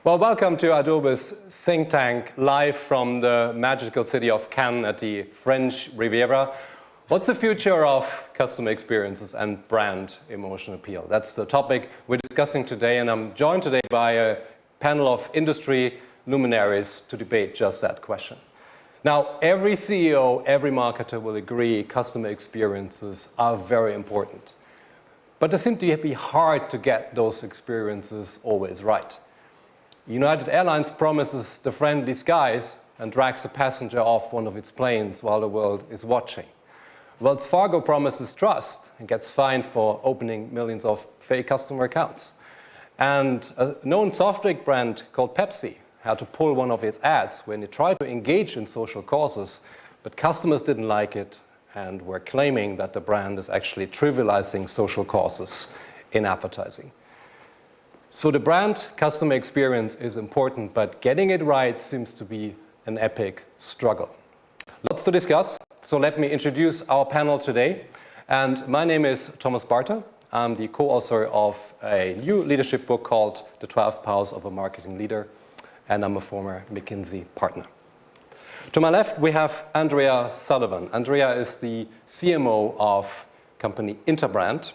Well, welcome to Adobe's think tank, live from the magical city of Cannes at the French Riviera. What's the future of customer experiences and brand emotional appeal? That's the topic we're discussing today, and I'm joined today by a panel of industry luminaries to debate just that question. Now, every CEO, every marketer will agree customer experiences are very important. But they seem to be hard to get those experiences always right. United Airlines promises the friendly skies and drags a passenger off one of its planes while the world is watching. Wells Fargo promises trust and gets fined for opening millions of fake customer accounts. And a known soft drink brand called Pepsi had to pull one of its ads when it tried to engage in social causes, but customers didn't like it and were claiming that the brand is actually trivializing social causes in advertising. So the brand customer experience is important, but getting it right seems to be an epic struggle. Lots to discuss, so let me introduce our panel today. And my name is Thomas Barta. I'm the co-author of a new leadership book called The 12 Powers of a Marketing Leader, and I'm a former McKinsey partner. To my left, we have Andrea Sullivan. Andrea is the CMO of company Interbrand.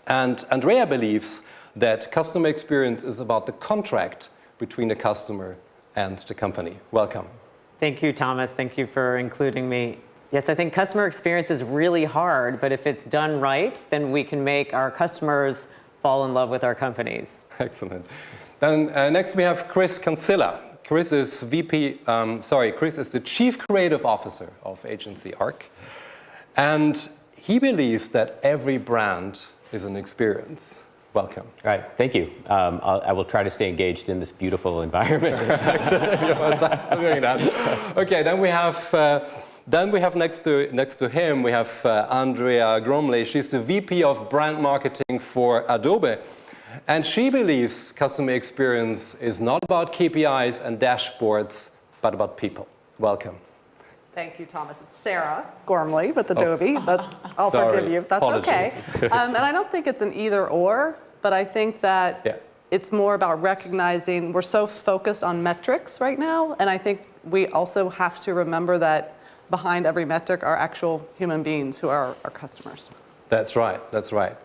And Andrea believes that customer experience is about the contract between the customer and the company. Welcome. Thank you, Thomas. Thank you for including me. Yes, I think customer experience is really hard, but if it's done right, then we can make our customers fall in love with our companies. Excellent. Then next we have Chris Concilla. Chris is Chris is the Chief Creative Officer of agency ARC. And he believes that every brand is an experience. Welcome. All right, thank you. I will try to stay engaged in this beautiful environment. Okay, then we have next to him we have Andrea Bromley. She's the VP of Brand Marketing for Adobe, and she believes customer experience is not about KPIs and dashboards, but about people. Welcome. Thank you, Thomas. It's Sarah Gormley with Adobe, but I'll forgive you. That's Apologies. okay. And I don't think it's an either or, but I think that it's more about recognizing we're so focused on metrics right now, and I think we also have to remember that behind every metric are actual human beings who are our customers. That's right. That's right.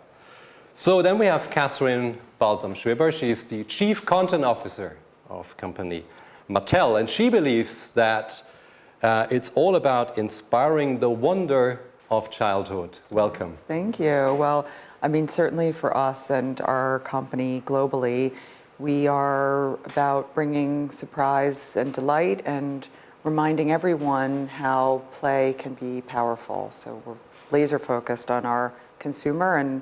So then we have Katherine Balsam-Schwaber. She's the Chief Content Officer of company Mattel, and she believes that it's all about inspiring the wonder of childhood. Welcome. Thank you. Well, I mean, certainly for us and our company globally, we are about bringing surprise and delight and reminding everyone how play can be powerful. So we're laser focused on our consumer and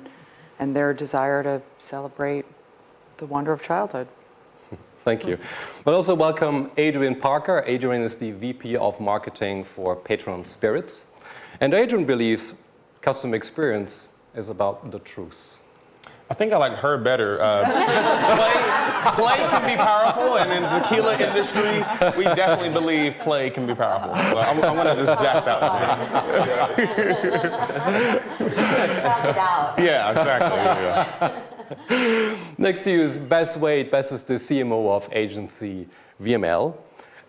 their desire to celebrate the wonder of childhood. Thank you. But also welcome Adrienne Parker. Adrienne is the VP of Marketing for Patron Spirits. And Adrienne believes customer experience is about the truth. I think I like her better. Play can be powerful, and in the tequila industry, we definitely believe play can be powerful. So I'm going to just jack that one. Yeah, exactly. Yeah. Next to you is Beth Wade. Beth is the CMO of agency VML.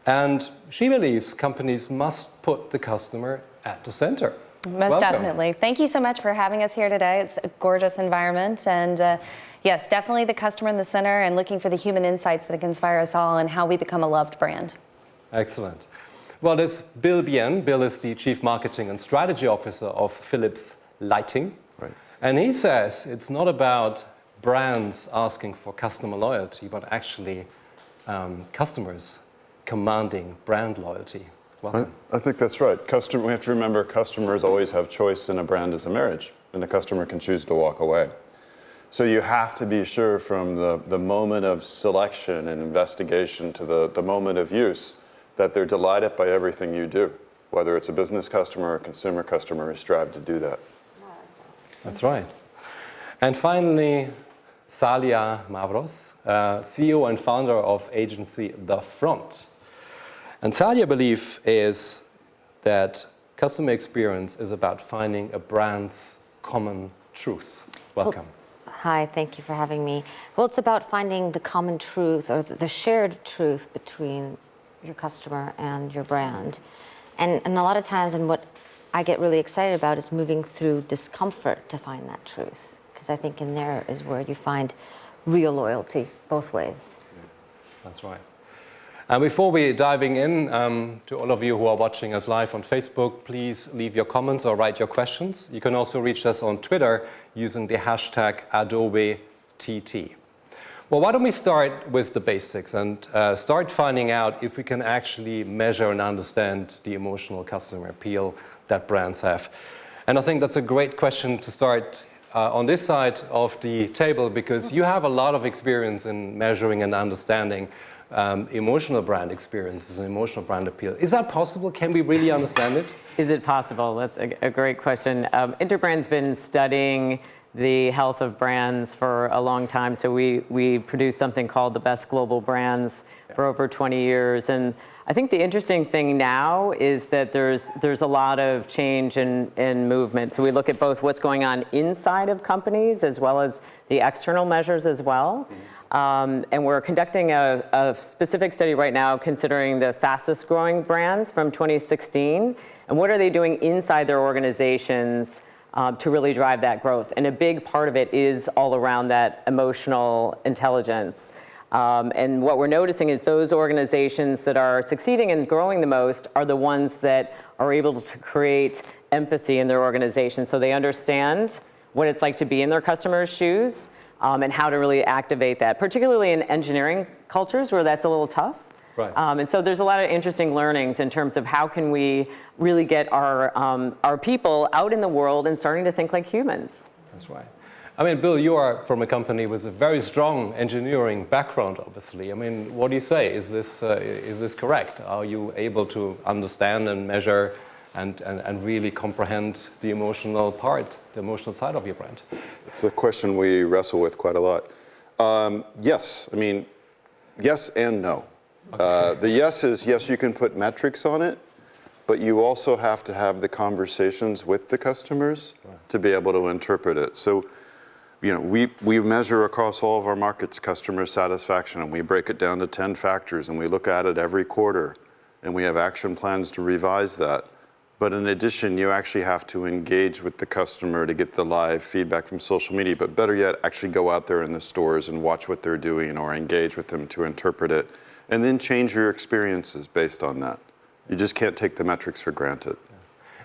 And she believes companies must put the customer at the center. Most definitely. Thank you so much for having us here today. It's a gorgeous environment. And yes, definitely the customer in the center and looking for the human insights that can inspire us all and how we become a loved brand. Excellent. Well, there's Bill Bien. Bill is the Chief Marketing and Strategy Officer of Philips Lighting. Right. And he says it's not about brands asking for customer loyalty, but actually customers commanding brand loyalty. Welcome. I think that's right. We have to remember customers always have choice in a brand as a marriage, and the customer can choose to walk away. So you have to be sure from the moment of selection and investigation to the moment of use that they're delighted by everything you do. Whether it's a business customer or a consumer customer, we strive to do that. That's right. And finally, Salia Mavros, CEO and founder of agency The Front. And Salia's belief is that customer experience is about finding a brand's common truth. Welcome. Hi, thank you for having me. Well, it's about finding the common truth or the shared truth between your customer and your brand. And a lot of times, and what I get really excited about is moving through discomfort to find that truth. Because I think in there is where you find real loyalty both ways. That's right. And before we diving in, to all of you who are watching us live on Facebook, please leave your comments or write your questions. You can also reach us on Twitter using the hashtag AdobeTT. Well, why don't we start with the basics and start finding out if we can actually measure and understand the emotional customer appeal that brands have. And I think that's a great question to start on this side of the table, because you have a lot of experience in measuring and understanding emotional brand experiences and emotional brand appeal. Is that possible? Can we really understand it? Is it possible? That's a great question. Interbrand's been studying the health of brands for a long time. So we produce something called the Best Global Brands for over 20 years. And I think the interesting thing now is that there's a lot of change in movement. So we look at both what's going on inside of companies as well as the external measures as well. And we're conducting a specific study right now considering the fastest growing brands from 2016 and what are they doing inside their organizations to really drive that growth. And a big part of it is all around that emotional intelligence. And what we're noticing is those organizations that are succeeding and growing the most are the ones that are able to create empathy in their organization. So they understand what it's like to be in their customers' shoes and how to really activate that, particularly in engineering cultures where that's a little tough. Right. And so there's a lot of interesting learnings in terms of how can we really get our people out in the world and starting to think like humans. That's right. I mean, Bill, you are from a company with a very strong engineering background, obviously. I mean, what do you say? Is this correct? Are you able to understand and measure and really comprehend the emotional part, the emotional side of your brand? It's a question we wrestle with quite a lot. Yes, I mean, yes and no. Okay. The yes is, yes, you can put metrics on it, but you also have to have the conversations with the customers to be able to interpret it. So, you know, we measure across all of our markets customer satisfaction, and we break it down to 10 factors, and we look at it every quarter, and we have action plans to revise that. But in addition, you actually have to engage with the customer to get the live feedback from social media, but better yet, actually go out there in the stores and watch what they're doing or engage with them to interpret it, and then change your experiences based on that. You just can't take the metrics for granted.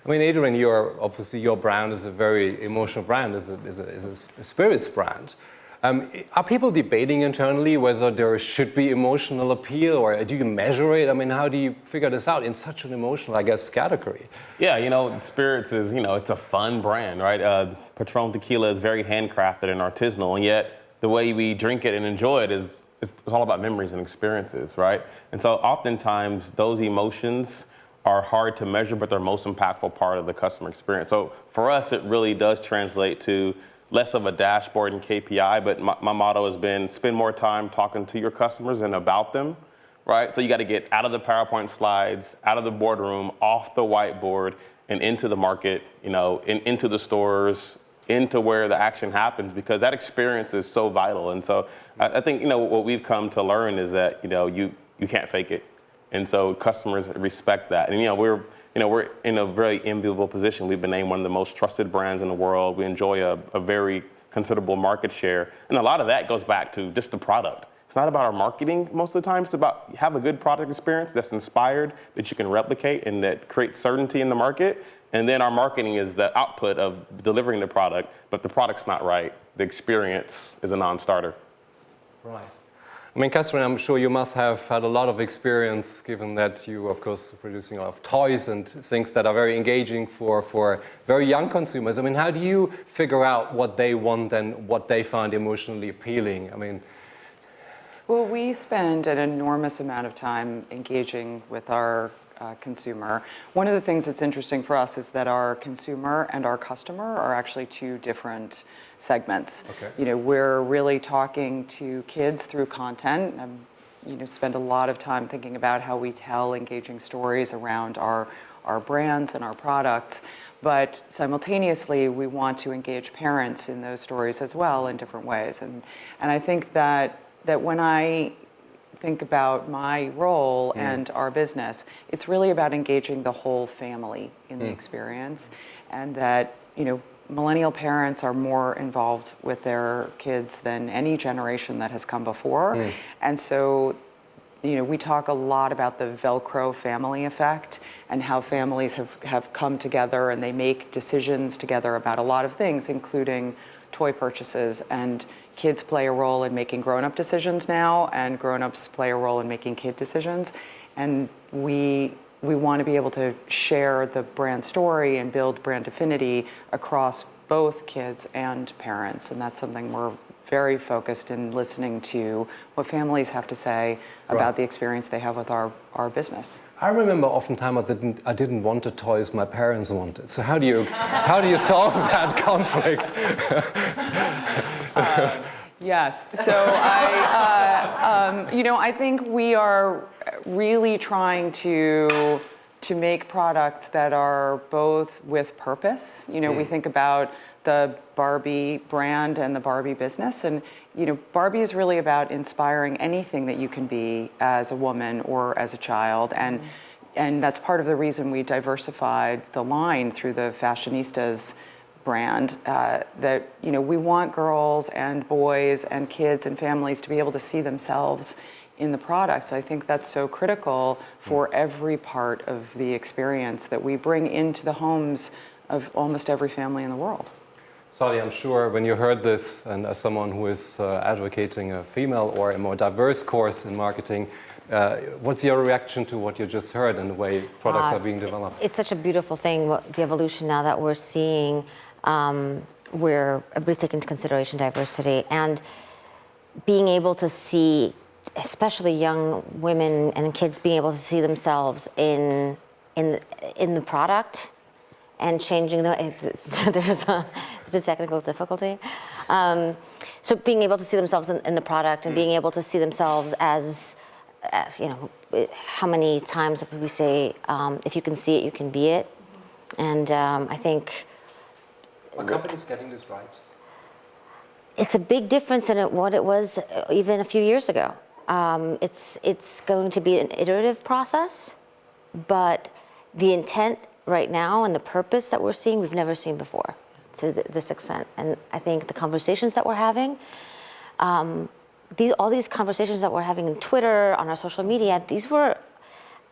I mean, Adrian, obviously your brand is a very emotional brand, is a spirits brand. Are people debating internally whether there should be emotional appeal, or do you measure it? I mean, how do you figure this out in such an emotional, I guess, category? Yeah, you know, spirits is, you know, it's a fun brand, right? Patron tequila is very handcrafted and artisanal, and yet the way we drink it and enjoy it is it's all about memories and experiences, right? And so oftentimes those emotions are hard to measure, but they're most impactful part of the customer experience. So for us, it really does translate to less of a dashboard and KPI, but my motto has been spend more time talking to your customers and about them, right? So you got to get out of the PowerPoint slides, out of the boardroom, off the whiteboard, and into the market, you know, into the stores, into where the action happens, because that experience is so vital. And so I think, you know, what we've come to learn is that, you know, you can't fake it. And so customers respect that. And, you know, we're in a very enviable position. We've been named one of the most trusted brands in the world. We enjoy a very considerable market share. And a lot of that goes back to just the product. It's not about our marketing most of the time. It's about have a good product experience that's inspired, that you can replicate, and that creates certainty in the market. And then our marketing is the output of delivering the product. But if the product's not right, the experience is a non-starter. Right. I mean, Katherine, I'm sure you must have had a lot of experience, given that you, of course, are producing a lot of toys and things that are very engaging for very young consumers. I mean, how do you figure out what they want and what they find emotionally appealing? I mean, well, we spend an enormous amount of time engaging with our consumer. One of the things that's interesting for us is that our consumer and our customer are actually two different segments. Okay. You know, we're really talking to kids through content. You know, spend a lot of time thinking about how we tell engaging stories around our brands and our products. But simultaneously, we want to engage parents in those stories as well in different ways. And I think that when I think about my role and our business, it's really about engaging the whole family in the experience, and that, millennial parents are more involved with their kids than any generation that has come before. And so, we talk a lot about the Velcro family effect and how families have come together and they make decisions together about a lot of things, including toy purchases. And kids play a role in making grown-up decisions now, and grown-ups play a role in making kid decisions. And we want to be able to share the brand story and build brand affinity across both kids and parents. And that's something we're very focused in listening to what families have to say about the experience they have with our business. I remember oftentimes I didn't want the toys my parents wanted. So how do you solve that conflict? Yes. So I think we are really trying to make products that are both with purpose. We think about the Barbie brand and the Barbie business, and Barbie is really about inspiring anything that you can be as a woman or as a child, and that's part of the reason we diversified the line through the Fashionistas brand, that we want girls and boys and kids and families to be able to see themselves in the products. I think that's so critical for every part of the experience that we bring into the homes of almost every family in the world. Sally, I'm sure when you heard this, and as someone who is advocating a female or a more diverse course in marketing, what's your reaction to what you just heard and the way products are being developed? It's such a beautiful thing, the evolution now that we're seeing, where everybody's taking into consideration diversity, and being able to see, especially young women and kids, being able to see themselves in the product and changing there's a technical difficulty. So being able to see themselves in the product and being able to see themselves as how many times we say, if you can see it, you can be it. And I think... Are companies getting this right? It's a big difference in what it was even a few years ago. It's going to be an iterative process, but the intent right now and the purpose that we're seeing, we've never seen before to this extent. And I think the conversations that we're having, all these conversations that we're having on Twitter, on our social media, these were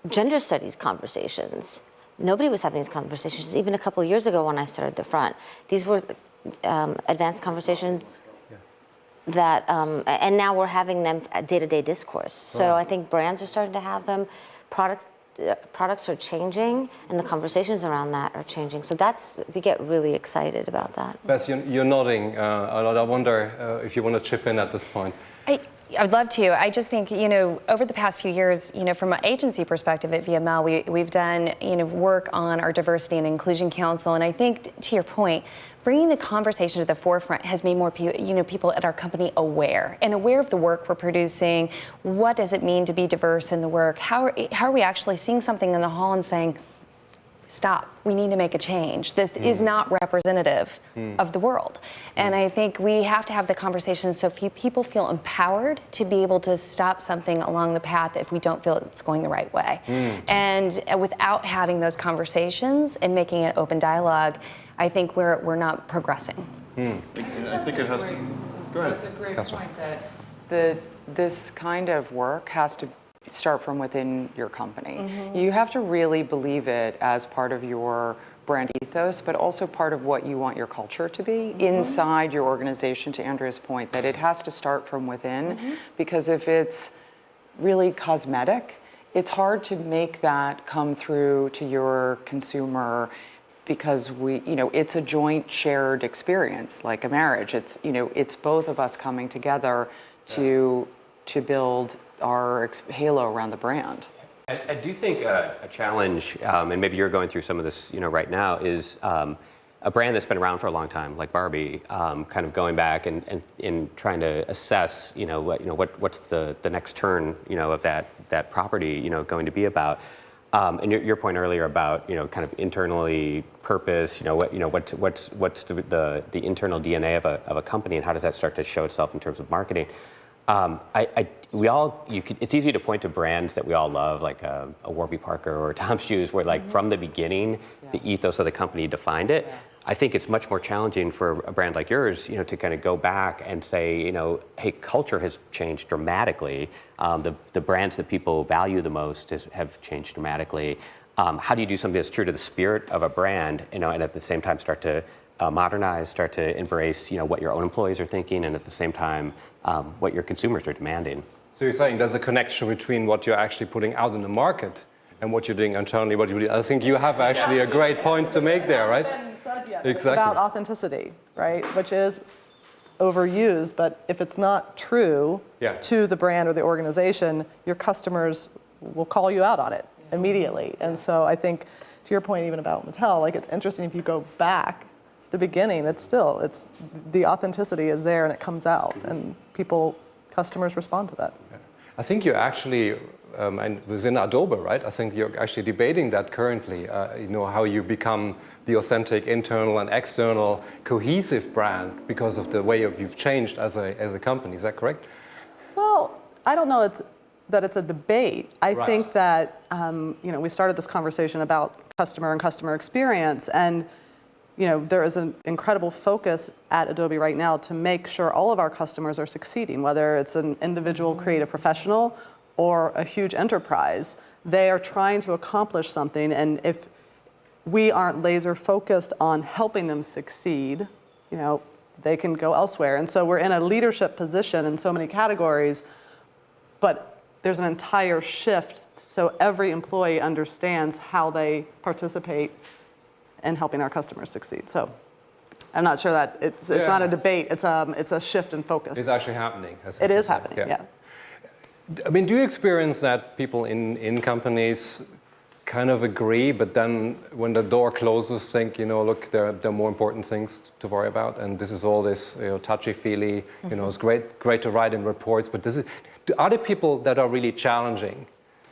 gender studies conversations. Nobody was having these conversations even a couple of years ago when I started the front. These were advanced conversations that, and now we're having them day-to-day discourse. So I think brands are starting to have them. Products are changing, and the conversations around that are changing. So we get really excited about that. Beth, you're nodding a lot. I wonder if you want to chip in at this point. I'd love to. I just think, over the past few years, from an agency perspective at VML, we've done, work on our diversity and inclusion council. And I think, to your point, bringing the conversation to the forefront has made more people at our company aware of the work we're producing. What does it mean to be diverse in the work? How are we actually seeing something in the hall and saying, stop, we need to make a change. This is not representative of the world. And I think we have to have the conversation so people feel empowered to be able to stop something along the path if we don't feel it's going the right way. And without having those conversations and making an open dialogue, I think we're not progressing. I think it has to... Go ahead. That's a great point, that this kind of work has to start from within your company. You have to really believe it as part of your brand ethos, but also part of what you want your culture to be inside your organization, to Andrea's point, that it has to start from within, because if it's really cosmetic, it's hard to make that come through to your consumer, because it's a joint shared experience, like a marriage. It's both of us coming together to build our halo around the brand. I do think a challenge, and maybe you're going through some of this, right now, is a brand that's been around for a long time, like Barbie, kind of going back and trying to assess, what's the next turn, of that property, going to be about. And your point earlier about kind of internally purpose, what's the internal DNA of a company, and how does that start to show itself in terms of marketing? It's easy to point to brands that we all love, like a Warby Parker or Tom's Shoes, where like from the beginning, the ethos of the company defined it. I think it's much more challenging for a brand like yours, to kind of go back and say, hey, culture has changed dramatically. The brands that people value the most have changed dramatically. How do you do something that's true to the spirit of a brand, and at the same time start to modernize, start to embrace, what your own employees are thinking, and at the same time, what your consumers are demanding? So you're saying there's a connection between what you're actually putting out in the market and what you're doing internally, what you do. I think you have actually a great point to make there, right? Exactly. It's about authenticity, right? Which is overused, but if it's not true to the brand or the organization, your customers will call you out on it immediately. And so I think, to your point even about Mattel, like it's interesting if you go back to the beginning, it's the authenticity is there and it comes out, and customers respond to that. I think you're actually, and within Adobe, right? I think you're actually debating that currently, how you become the authentic internal and external cohesive brand because of the way you've changed as a company. Is that correct? Well, I don't know that it's a debate. I think that, we started this conversation about customer and customer experience, and there is an incredible focus at Adobe right now to make sure all of our customers are succeeding, whether it's an individual creative professional or a huge enterprise. They are trying to accomplish something, and if we aren't laser focused on helping them succeed, they can go elsewhere. And so we're in a leadership position in so many categories, but there's an entire shift so every employee understands how they participate in helping our customers succeed. So I'm not sure that it's not a debate, it's a shift in focus. It's actually happening. It is happening, yeah. I mean, do you experience that people in companies kind of agree, but then when the door closes, think, look, there are more important things to worry about, and this is all this, touchy-feely, it's great to write in reports, but are there people that are really challenging,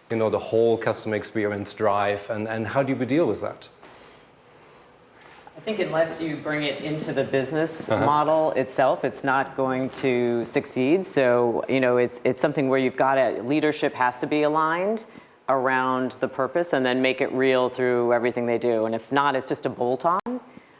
the whole customer experience drive, and how do you deal with that? I think unless you bring it into the business model itself, it's not going to succeed. So, it's something where leadership has to be aligned around the purpose and then make it real through everything they do. And if not, it's just a bolt-on.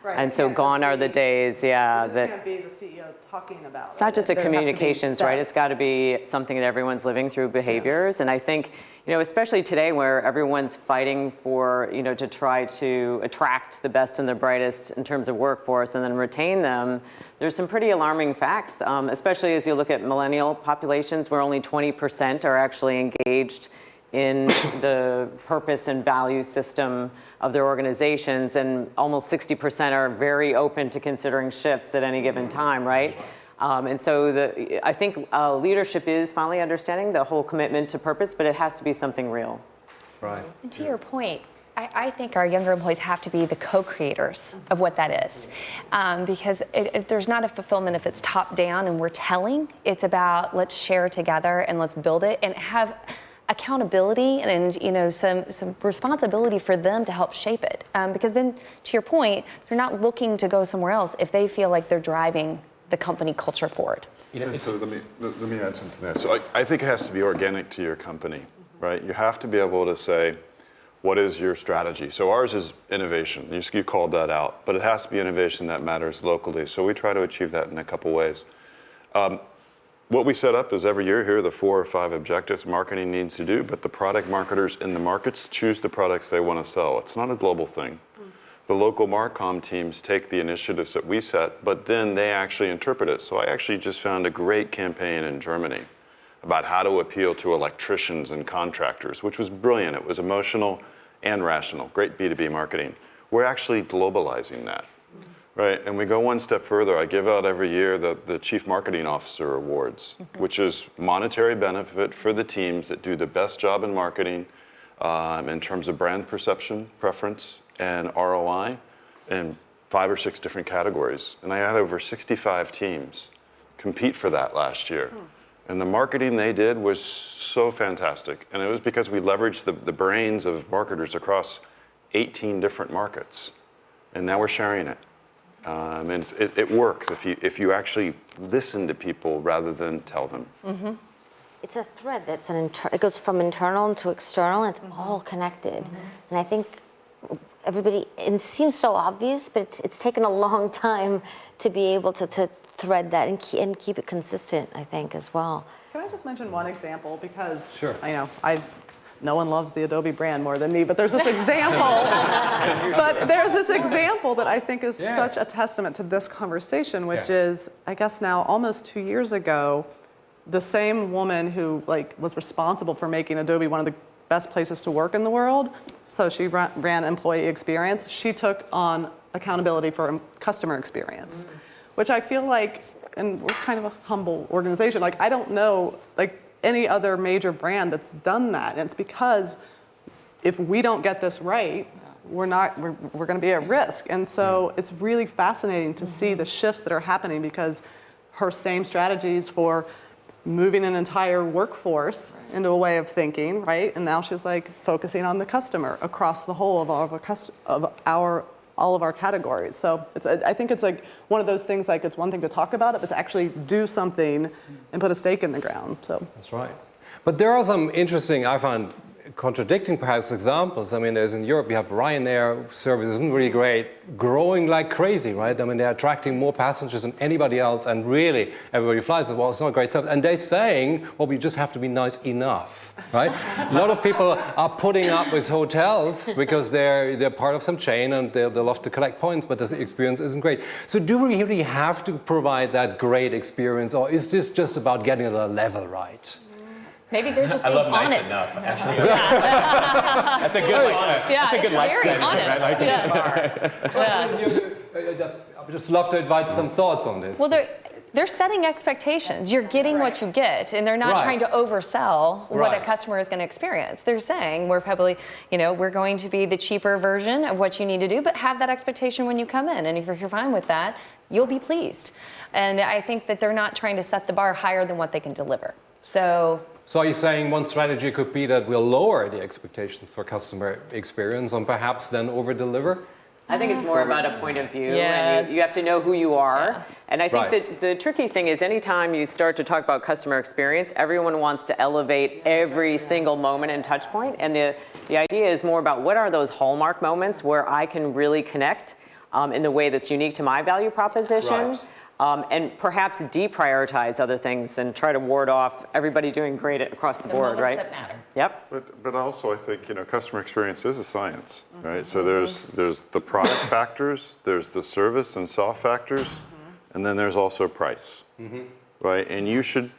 Right. And so gone are the days, that can't be the CEO talking about. It's not just a communications, right? It's got to be something that everyone's living through behaviors. And I think, especially today where everyone's fighting for, to try to attract the best and the brightest in terms of workforce and then retain them, there's some pretty alarming facts, especially as you look at millennial populations where only 20% are actually engaged in the purpose and value system of their organizations, and almost 60% are very open to considering shifts at any given time, right? And so I think leadership is finally understanding the whole commitment to purpose, but it has to be something real. Right. And to your point, I think our younger employees have to be the co-creators of what that is. Because there's not a fulfillment if it's top down and we're telling. It's about let's share together and let's build it and have accountability and some responsibility for them to help shape it. Because then, to your point, they're not looking to go somewhere else if they feel like they're driving the company culture forward. So let me add something there. So I think it has to be organic to your company, right? You have to be able to say, what is your strategy? So ours is innovation. You called that out, but it has to be innovation that matters locally. So we try to achieve that in a couple ways. What we set up is every year here are the 4 or 5 objectives marketing needs to do, but the product marketers in the markets choose the products they want to sell. It's not a global thing. The local Marcom teams take the initiatives that we set, but then they actually interpret it. So I actually just found a great campaign in Germany about how to appeal to electricians and contractors, which was brilliant. It was emotional and rational, great B2B marketing. We're actually globalizing that. Right, and we go one step further. I give out every year the Chief Marketing Officer Awards, which is monetary benefit for the teams that do the best job in marketing in terms of brand perception, preference, and ROI in 5 or 6 different categories. And I had over 65 teams compete for that last year. And the marketing they did was so fantastic. And it was because we leveraged the brains of marketers across 18 different markets. And now we're sharing it. And it works if you actually listen to people rather than tell them. Mm-hmm. It's a thread that's it goes from internal to external. It's all connected. And I think everybody, it seems so obvious, but it's taken a long time to be able to thread that and keep it consistent, I think, as well. Can I just mention one example? Because Sure. I know no one loves the Adobe brand more than me, but there's this example. That I think is such a testament to this conversation, which is, I guess now almost 2 years ago, the same woman who was responsible for making Adobe one of the best places to work in the world. So she ran employee experience. She took on accountability for customer experience, which I feel like, and we're kind of a humble organization, I don't know any other major brand that's done that. And it's because if we don't get this right, we're going to be at risk. And so it's really fascinating to see the shifts that are happening, because her same strategies for moving an entire workforce into a way of thinking, right? And now she's focusing on the customer across the whole of all of our categories. So I think it's one of those things, it's one thing to talk about it, but to actually do something and put a stake in the ground. So That's right. But there are some interesting, I find, contradicting perhaps examples. I mean, there's in Europe, you have Ryanair service isn't really great, growing like crazy, right? I mean, they're attracting more passengers than anybody else, and really everybody flies it. Well, it's not great stuff. And they're saying, well, we just have to be nice enough, right? A lot of people are putting up with hotels because they're part of some chain and they love to collect points, but the experience isn't great. So do we really have to provide that great experience, or is this just about getting the level right? Maybe they're just being honest. Enough, actually. That's a good Yeah, that's a good it's very honest. I would just love to invite some thoughts on this. Well, they're setting expectations. You're getting what you get, and they're not Right. trying to oversell what a Right. customer is going to experience. They're saying we're probably, we're going to be the cheaper version of what you need to do, but have that expectation when you come in. And if you're fine with that, you'll be pleased. And I think that they're not trying to set the bar higher than what they can deliver. So are you saying one strategy could be that we'll lower the expectations for customer experience and perhaps then over-deliver? I think it's more about a point of view, Yes. and you have to know who you are. Yeah. And I think Right. that the tricky thing is anytime you start to talk about customer experience, everyone wants to elevate every single moment and touch point. And the idea is more about what are those hallmark moments where I can really connect in the way that's unique to my value proposition. Right. And perhaps deprioritize other things and try to ward off everybody doing great across the board, right? that matter. Yep. But also, I think customer experience is a science, right? So there's the product factors, there's the service and soft factors, and then there's also price, right? And you should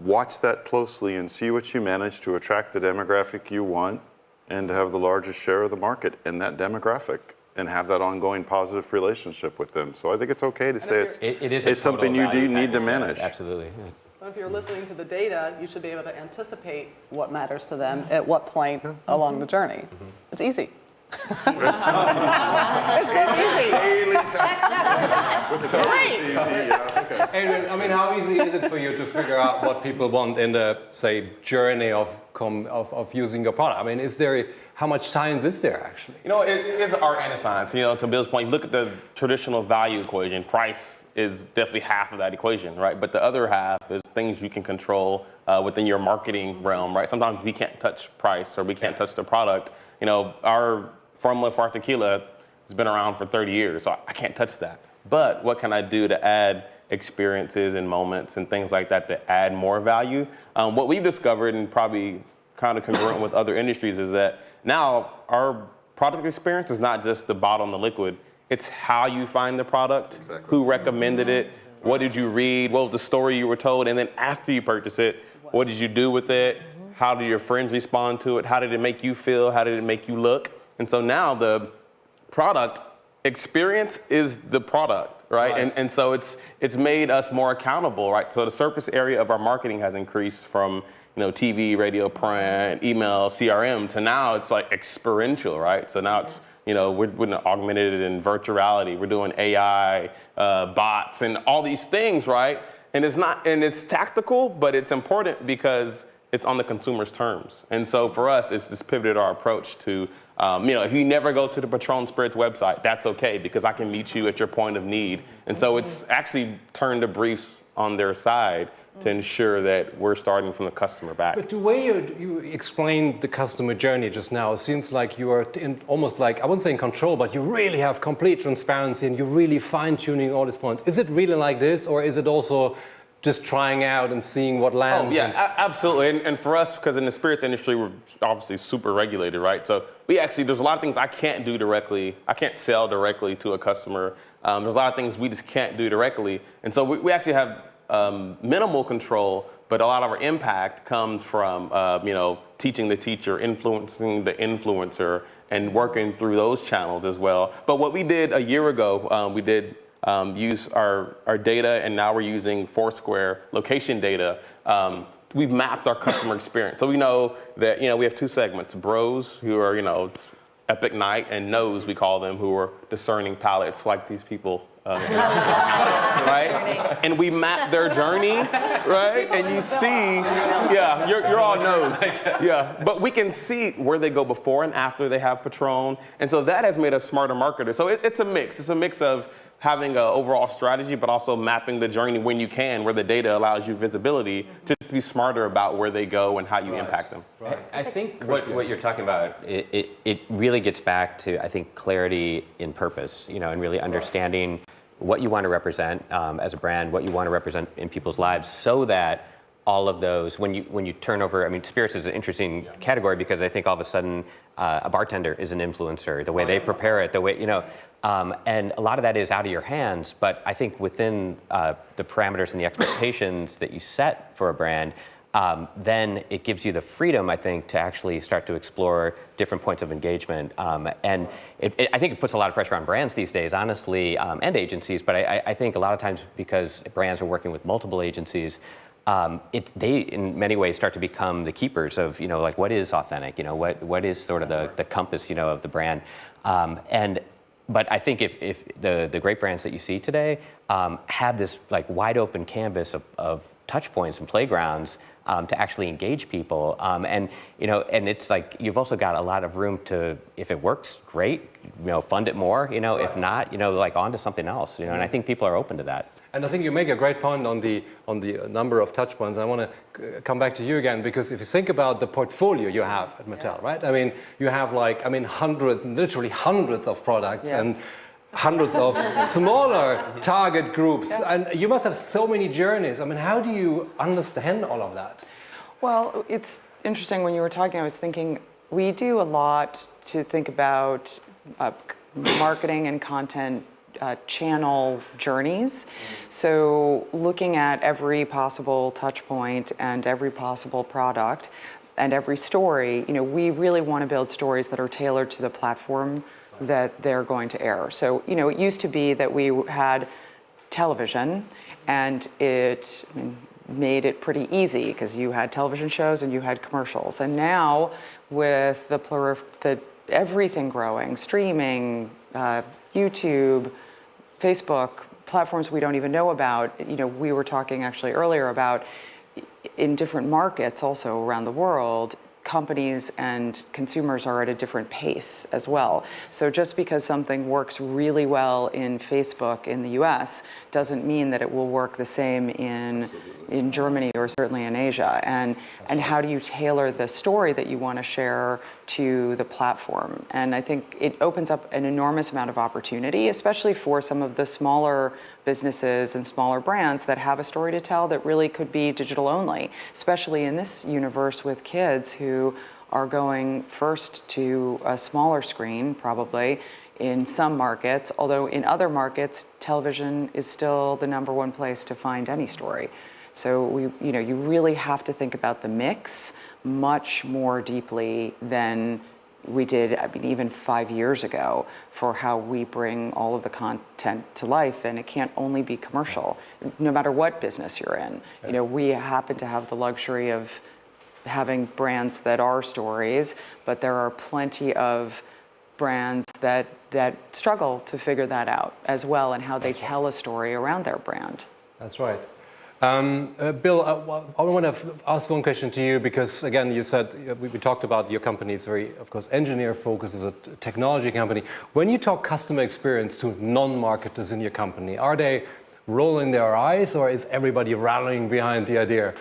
watch that closely and see what you manage to attract the demographic you want and to have the largest share of the market in that demographic, and have that ongoing positive relationship with them. So I think it's okay to say it's something you do need to manage. Absolutely. if you're listening to the data, you should be able to anticipate what matters to them at what point along the journey. It's easy. It's easy. Check, we're done. Great. Adrian, I mean, how easy is it for you to figure out what people want in the, say, journey of using your product? I mean, how much science is there actually? It is art and a science. To Bill's point, look at the traditional value equation. Price is definitely half of that equation, right? But the other half is things you can control within your marketing realm, right? Sometimes we can't touch price or we can't touch the product. Our formula for our tequila has been around for 30 years, so I can't touch that. But what can I do to add experiences and moments and things like that to add more value? What we've discovered, and probably kind of congruent with other industries, is that now our product experience is not just the bottle and the liquid. It's how you find the product, who recommended it, what did you read, what was the story you were told, and then after you purchase it, what did you do with it? How did your friends respond to it? How did it make you feel? How did it make you look? And so now the product experience is the product, right? And so it's made us more accountable, right? So the surface area of our marketing has increased from TV, radio, print, email, CRM, to now it's like experiential, right? So now it's, we're doing augmented and virtual reality. We're doing AI, bots, and all these things, right? And it's tactical, but it's important because it's on the consumer's terms. And so for us, it's just pivoted our approach to, if you never go to the Patron Spirits website, that's okay, because I can meet you at your point of need. And so it's actually turned the briefs on their side to ensure that we're starting from the customer back. But the way you explained the customer journey just now, it seems like you are almost like, I wouldn't say in control, but you really have complete transparency and you're really fine-tuning all these points. Is it really like this, or is it also just trying out and seeing what lands? Oh, yeah, absolutely. And for us, because in the spirits industry, we're obviously super regulated, right? So there's a lot of things I can't do directly. I can't sell directly to a customer. There's a lot of things we just can't do directly. And so we actually have minimal control, but a lot of our impact comes from, teaching the teacher, influencing the influencer, and working through those channels as well. But what we did a year ago, we did use our data, and now we're using Foursquare location data. We've mapped our customer experience. So we know that, we have two segments, bros, who are, it's epic night, and nos, we call them, who are discerning palates, like these people. Right? And we map their journey, right? And you see, you're all nos. Yeah, but we can see where they go before and after they have Patron. And so that has made us smarter marketers. So it's a mix. It's a mix of having an overall strategy, but also mapping the journey when you can, where the data allows you visibility to just be smarter about where they go and how you impact them. Right. I think what you're talking about, it really gets back to, I think, clarity in purpose, and really understanding what you want to represent as a brand, what you want to represent in people's lives, so that all of those, when you turn over, spirits is an interesting category, because I think all of a sudden a bartender is an influencer, the way they prepare it, the way, and a lot of that is out of your hands, but I think within the parameters and the expectations that you set for a brand, then it gives you the freedom, I think, to actually start to explore different points of engagement. And I think it puts a lot of pressure on brands these days, honestly, and agencies, but I think a lot of times, because brands are working with multiple agencies, they in many ways start to become the keepers of, like, what is authentic, what is sort of the compass, of the brand. But I think if the great brands that you see today have this like wide open canvas of touch points and playgrounds to actually engage people, and it's like you've also got a lot of room to, if it works, great, fund it more, if not, like on to something else, and I think people are open to that. And I think you make a great point on the number of touch points. I want to come back to you again, because if you think about the portfolio you have at Mattel, right? You have literally hundreds of products and hundreds of smaller target groups. And you must have so many journeys. How do you understand all of that? Well, it's interesting, when you were talking, I was thinking, we do a lot to think about marketing and content channel journeys. So looking at every possible touch point and every possible product and every story, we really want to build stories that are tailored to the platform that they're going to air. So, it used to be that we had television, and it made it pretty easy because you had television shows and you had commercials. And now with the everything growing, streaming, YouTube, Facebook, platforms we don't even know about. We were talking actually earlier about in different markets also around the world, companies and consumers are at a different pace as well. So just because something works really well in Facebook in the US doesn't mean that it will work the same in Germany or certainly in Asia. And how do you tailor the story that you want to share to the platform? And I think it opens up an enormous amount of opportunity, especially for some of the smaller businesses and smaller brands that have a story to tell that really could be digital only, especially in this universe with kids who are going first to a smaller screen, probably in some markets, although in other markets, television is still the #1 place to find any story. So you really have to think about the mix much more deeply than we did, even 5 years ago, for how we bring all of the content to life. And it can't only be commercial, no matter what business you're in. We happen to have the luxury of having brands that are stories, but there are plenty of brands that struggle to figure that out as well, and how they tell a story around their brand. That's right. Bill, I want to ask one question to you because, again, you said we talked about your company is very, of course, engineer-focused as a technology company. When you talk customer experience to non-marketers in your company, are they rolling their eyes or is everybody rallying behind the idea?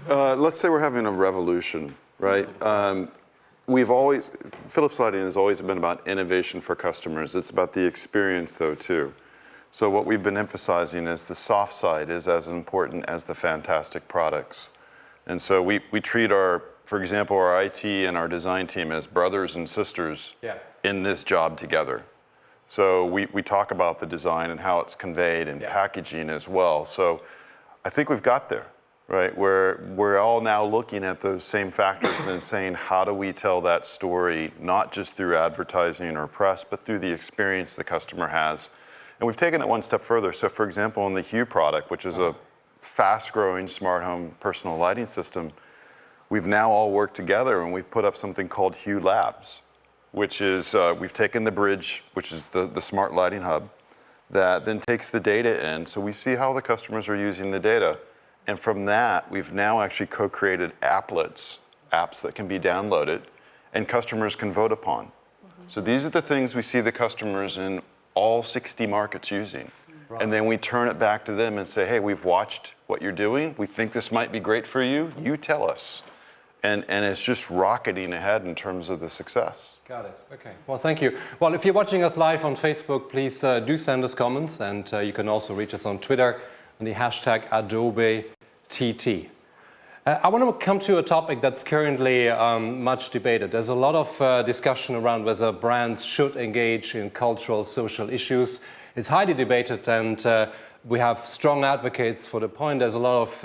Let's say we're having a revolution, right? Philips Lighting has always been about innovation for customers. It's about the experience, though, too. So what we've been emphasizing is the soft side is as important as the fantastic products. And so we treat for example, our IT and our design team as brothers and sisters in this job together. So we talk about the design and how it's conveyed and packaging as well. So I think we've got there, right? We're all now looking at those same factors and then saying, how do we tell that story, not just through advertising or press, but through the experience the customer has. And we've taken it one step further. So for example, in the Hue product, which is a fast-growing smart home personal lighting system, we've now all worked together and we've put up something called Hue Labs, which is, we've taken the bridge, which is the smart lighting hub, that then takes the data in. So we see how the customers are using the data. And from that, we've now actually co-created applets, apps that can be downloaded and customers can vote upon. So these are the things we see the customers in all 60 markets using. Right. And then we turn it back to them and say, hey, we've watched what you're doing. We think this might be great for you. You tell us. And it's just rocketing ahead in terms of the success. Got it. Okay. Well, thank you. Well, if you're watching us live on Facebook, please do send us comments. And you can also reach us on Twitter on the hashtag AdobeTT. I want to come to a topic that's currently much debated. There's a lot of discussion around whether brands should engage in cultural, social issues. It's highly debated, and we have strong advocates for the point. There's a lot of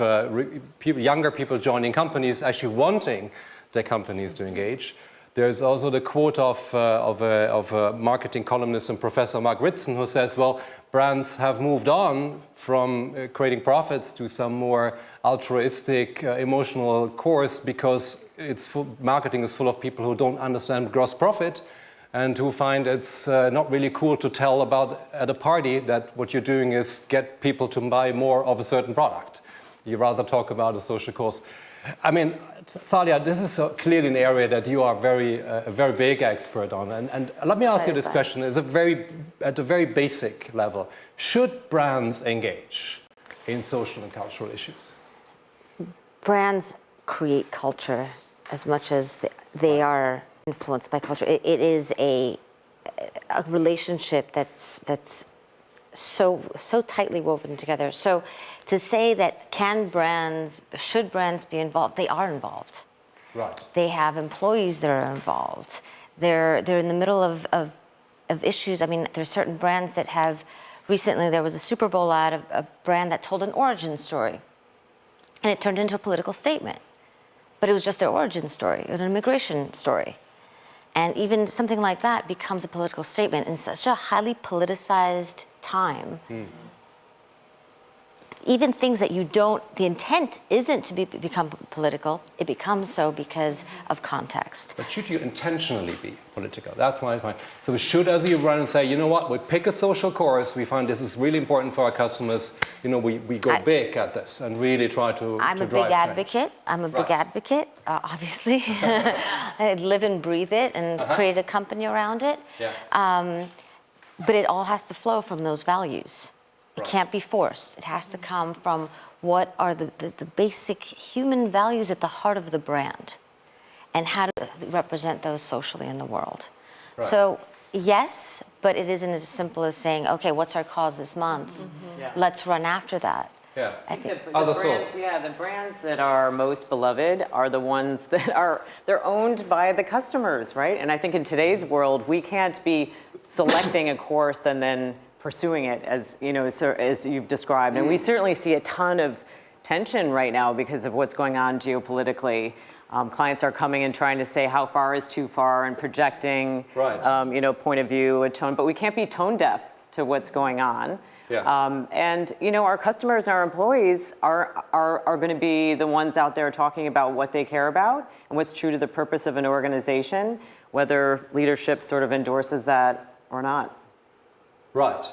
younger people joining companies, actually wanting their companies to engage. There's also the quote of a marketing columnist and Professor Mark Ritson, who says, well, brands have moved on from creating profits to some more altruistic, emotional course because marketing is full of people who don't understand gross profit and who find it's not really cool to tell about at a party that what you're doing is get people to buy more of a certain product. You rather talk about a social cause. I mean, Thalia, this is clearly an area that you are a very big expert on. And let me ask you this question at a very basic level. Should brands engage in social and cultural issues? Brands create culture as much as they are influenced by culture. It is a relationship that's so tightly woven together. So to say that should brands be involved, they are involved. Right. They have employees that are involved. They're in the middle of issues. I mean, there's certain brands that have, recently there was a Super Bowl ad of a brand that told an origin story. And it turned into a political statement. But it was just their origin story, an immigration story. And even something like that becomes a political statement in such a highly politicized time. Even things that the intent isn't to become political, it becomes so because of context. But should you intentionally be political? That's my point. So we should, as you run and say, you know what, we pick a social course, we find this is really important for our customers, you know, we go big at this and really try to I'm a big advocate. I'm a big advocate, obviously. I live and breathe it and create a company around it. Yeah. But it all has to flow from those values. It can't be forced. It has to come from what are the basic human values at the heart of the brand and how to represent those socially in the world. Right. So yes, but it isn't as simple as saying, okay, what's our cause this month? Let's run after that. Yeah. I think the brands that are most beloved are the ones that they're owned by the customers, right? And I think in today's world, we can't be selecting a course and then pursuing it as you've described. And we certainly see a ton of tension right now because of what's going on geopolitically. Clients are coming and trying to say how far is too far and projecting, point of view, a tone, but we can't be tone deaf to what's going on. Yeah. And our customers and our employees are going to be the ones out there talking about what they care about and what's true to the purpose of an organization, whether leadership sort of endorses that or not. Right.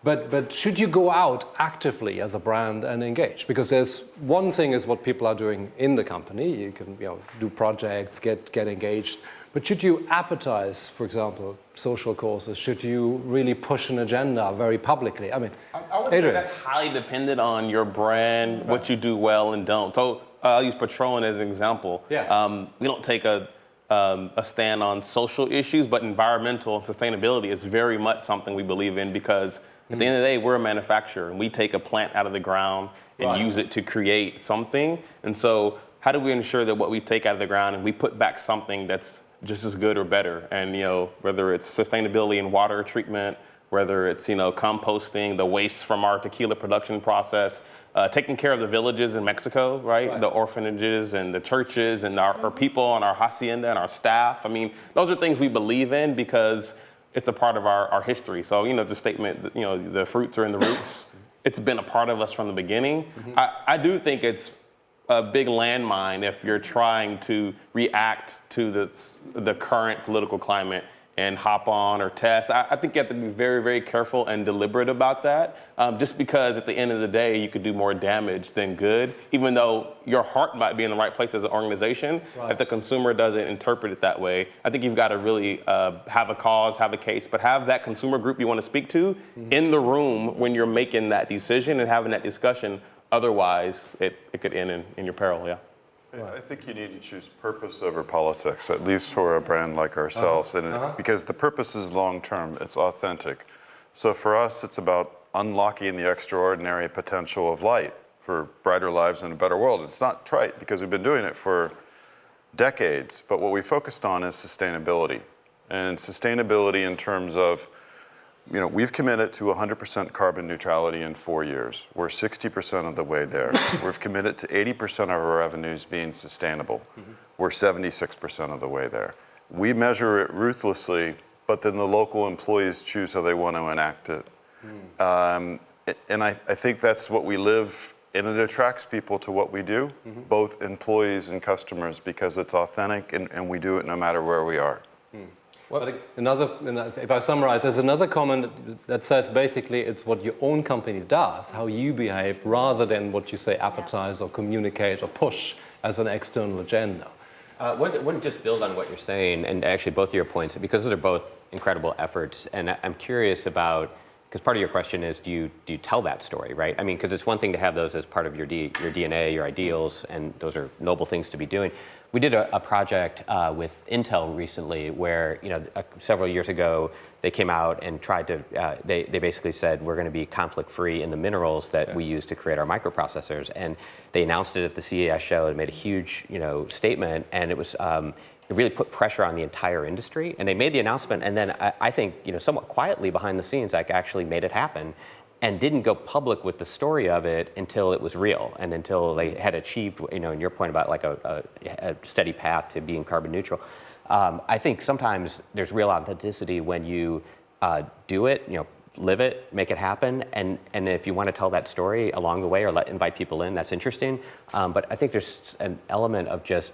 But should you go out actively as a brand and engage? Because there's one thing is what people are doing in the company. You can do projects, get engaged. But should you advertise, for example, social causes? Should you really push an agenda very publicly? I mean, I would say that's highly dependent on your brand, what you do well and don't. So I'll use Patron as an example. Yeah. We don't take a stand on social issues, but environmental and sustainability is very much something we believe in because at the end of the day, we're a manufacturer and we take a plant out of the ground and use it to create something. And so how do we ensure that what we take out of the ground and we put back something that's just as good or better? And whether it's sustainability in water treatment, whether it's composting the waste from our tequila production process, taking care of the villages in Mexico, right? The orphanages and the churches and our people and our hacienda and our staff. I mean, those are things we believe in because it's a part of our history. So, the statement, the fruits are in the roots. It's been a part of us from the beginning. I do think it's a big landmine if you're trying to react to the current political climate and hop on or test. I think you have to be very, very careful and deliberate about that. Just because at the end of the day, you could do more damage than good, even though your heart might be in the right place as an organization. If the consumer doesn't interpret it that way, I think you've got to really have a cause, have a case, but have that consumer group you want to speak to in the room when you're making that decision and having that discussion. Otherwise, it could end in your peril, yeah. I think you need to choose purpose over politics, at least for a brand like ourselves, because the purpose is long-term, it's authentic. So for us, it's about unlocking the extraordinary potential of light for brighter lives and a better world. It's not trite, because we've been doing it for decades, but what we focused on is sustainability. And sustainability in terms of, we've committed to 100% carbon neutrality in 4 years. We're 60% of the way there. We've committed to 80% of our revenues being sustainable. We're 76% of the way there. We measure it ruthlessly, but then the local employees choose how they want to enact it. And I think that's what we live, and it attracts people to what we do, both employees and customers, because it's authentic and we do it no matter where we are. Well, if I summarize, there's another comment that says basically it's what your own company does, how you behave, rather than what you say advertise or communicate or push as an external agenda. Wouldn't just build on what you're saying, and actually both of your points, because those are both incredible efforts. And I'm curious about, because part of your question is, do you tell that story, right? I mean, because it's one thing to have those as part of your DNA, your ideals, and those are noble things to be doing. We did a project with Intel recently where, several years ago, they came out and tried to, they basically said, we're going to be conflict-free in the minerals that we use to create our microprocessors. And they announced it at the CES show and made a huge, statement. And it was, it really put pressure on the entire industry. And they made the announcement. And then I think, somewhat quietly behind the scenes, actually made it happen. And didn't go public with the story of it until it was real and until they had achieved, in your point about like a steady path to being carbon neutral. I think sometimes there's real authenticity when you do it, live it, make it happen. And if you want to tell that story along the way or invite people in, that's interesting. But I think there's an element of just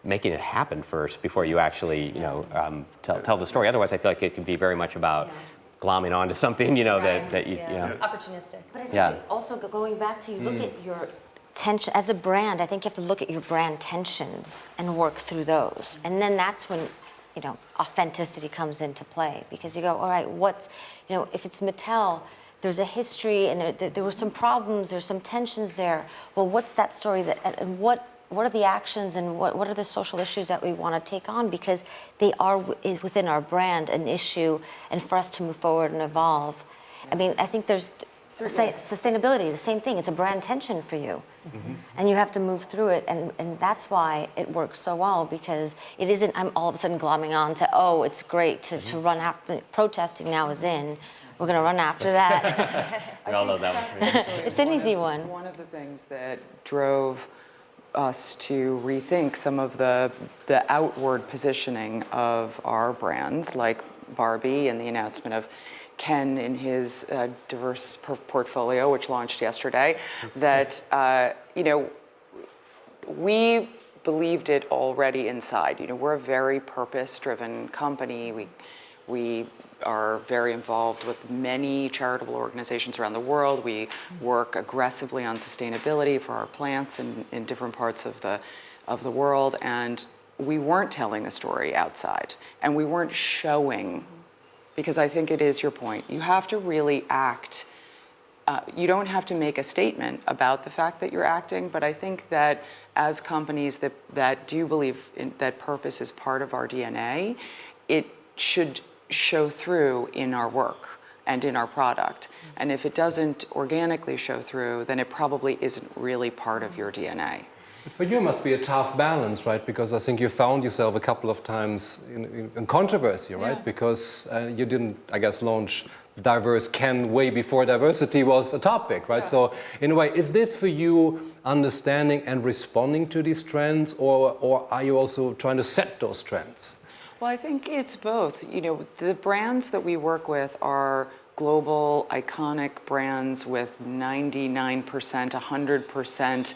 making it happen first before you actually, tell the story. Otherwise, I feel like it can be very much about glomming onto something, that you know. Opportunistic. But I think also going back to, you look at your tension, as a brand, I think you have to look at your brand tensions and work through those. And then that's when, authenticity comes into play, because you go, all right, if it's Mattel, there's a history and there were some problems, there's some tensions there. Well, what's that story and what are the actions and what are the social issues that we want to take on, because they are within our brand an issue, and for us to move forward and evolve. I mean, I think there's sustainability, the same thing. It's a brand tension for you. And you have to move through it, and that's why it works so well, because it isn't I'm all of a sudden glomming on to, it's great to run after, protesting now is in. We're going to run after that. We all know that one. It's an easy one. One of the things that drove us to rethink some of the outward positioning of our brands, like Barbie and the announcement of Ken in his diverse portfolio, which launched yesterday, that we believed it already inside. We're a very purpose-driven company. We are very involved with many charitable organizations around the world. We work aggressively on sustainability for our plants in different parts of the world, and we weren't telling a story outside, and we weren't showing, because I think it is your point. You have to really act. You don't have to make a statement about the fact that you're acting, but I think that as companies that do believe that purpose is part of our DNA, it should show through in our work and in our product. And if it doesn't organically show through, then it probably isn't really part of your DNA. But for you, it must be a tough balance, right? Because I think you found yourself a couple of times in controversy, right? Yeah. Because you didn't, I guess, launch diverse can way before diversity was a topic, right? Yeah. So in a way, is this for you understanding and responding to these trends, or are you also trying to set those trends? Well, I think it's both. You know, the brands that we work with are global, iconic brands with 99%, 100%,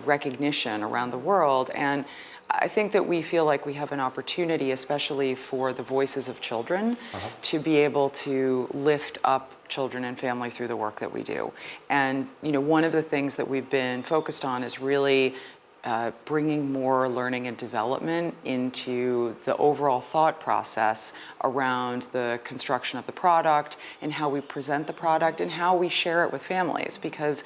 recognition around the world. And I think that we feel like we have an opportunity, especially for the voices of children, to be able to lift up children and family through the work that we do. And, one of the things that we've been focused on is really bringing more learning and development into the overall thought process around the construction of the product and how we present the product and how we share it with families, because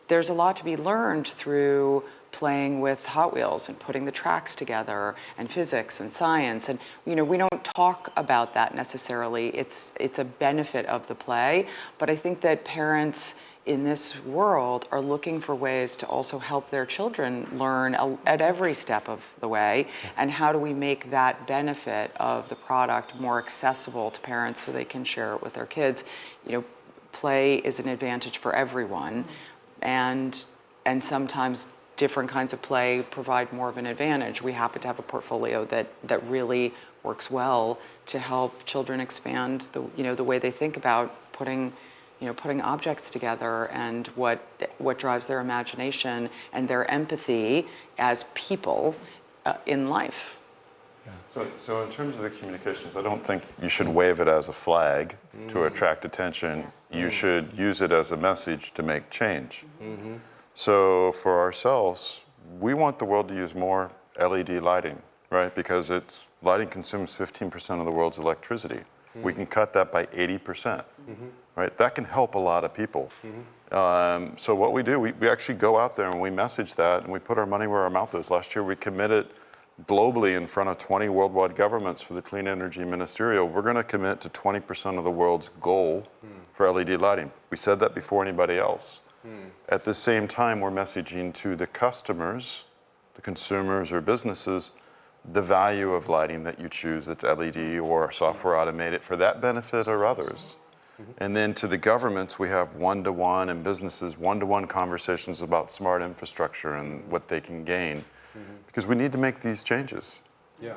there's a lot to be learned through playing with Hot Wheels and putting the tracks together and physics and science. And, we don't talk about that necessarily. It's a benefit of the play, but I think that parents in this world are looking for ways to also help their children learn at every step of the way. And how do we make that benefit of the product more accessible to parents so they can share it with their kids? Play is an advantage for everyone, and sometimes different kinds of play provide more of an advantage. We happen to have a portfolio that really works well to help children expand the way they think about putting objects together and what drives their imagination and their empathy as people in life. Yeah. So in terms of the communications, I don't think you should wave it as a flag to attract attention. You should use it as a message to make change. Mm-hmm. So for ourselves, we want the world to use more LED lighting, right? Because lighting consumes 15% of the world's electricity. Mm-hmm. We can cut that by 80%. Mm-hmm. Right, that can help a lot of people. Mm-hmm. So what we do, we actually go out there and we message that, and we put our money where our mouth is. Last year we committed globally in front of 20 worldwide governments for the Clean Energy Ministerial. We're going to commit to 20% of the world's goal for LED lighting. We said that before anybody else. At the same time, we're messaging to the customers, the consumers or businesses, the value of lighting that you choose that's LED or software automated for that benefit or others. And then to the governments, we have one-to-one, and businesses one-to-one conversations about smart infrastructure and what they can gain, because we need to make these changes. Yeah.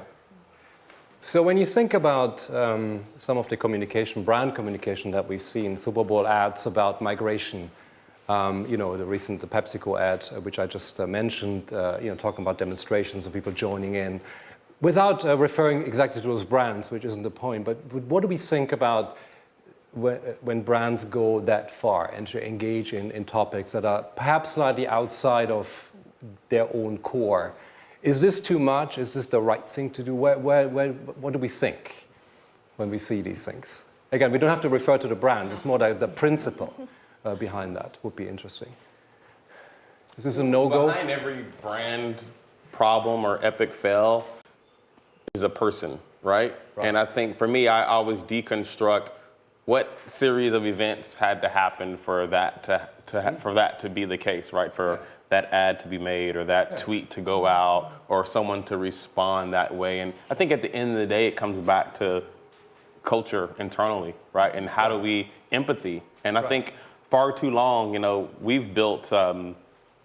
So when you think about some of the brand communication that we've seen, Super Bowl ads about migration, the recent PepsiCo ad, which I just mentioned, talking about demonstrations and people joining in, without referring exactly to those brands, which isn't the point, but what do we think about when brands go that far and to engage in topics that are perhaps slightly outside of their own core? Is this too much? Is this the right thing to do? What do we think when we see these things? Again, we don't have to refer to the brand. It's more the principle behind that would be interesting. Is this a no-go? Behind every brand problem or epic fail is a person, right? And I think for me, I always deconstruct what series of events had to happen for that to be the case, right? For that ad to be made or that tweet to go out or someone to respond that way. And I think at the end of the day, it comes back to culture internally, right? And how do we empathy? And I think far too long, we've built, some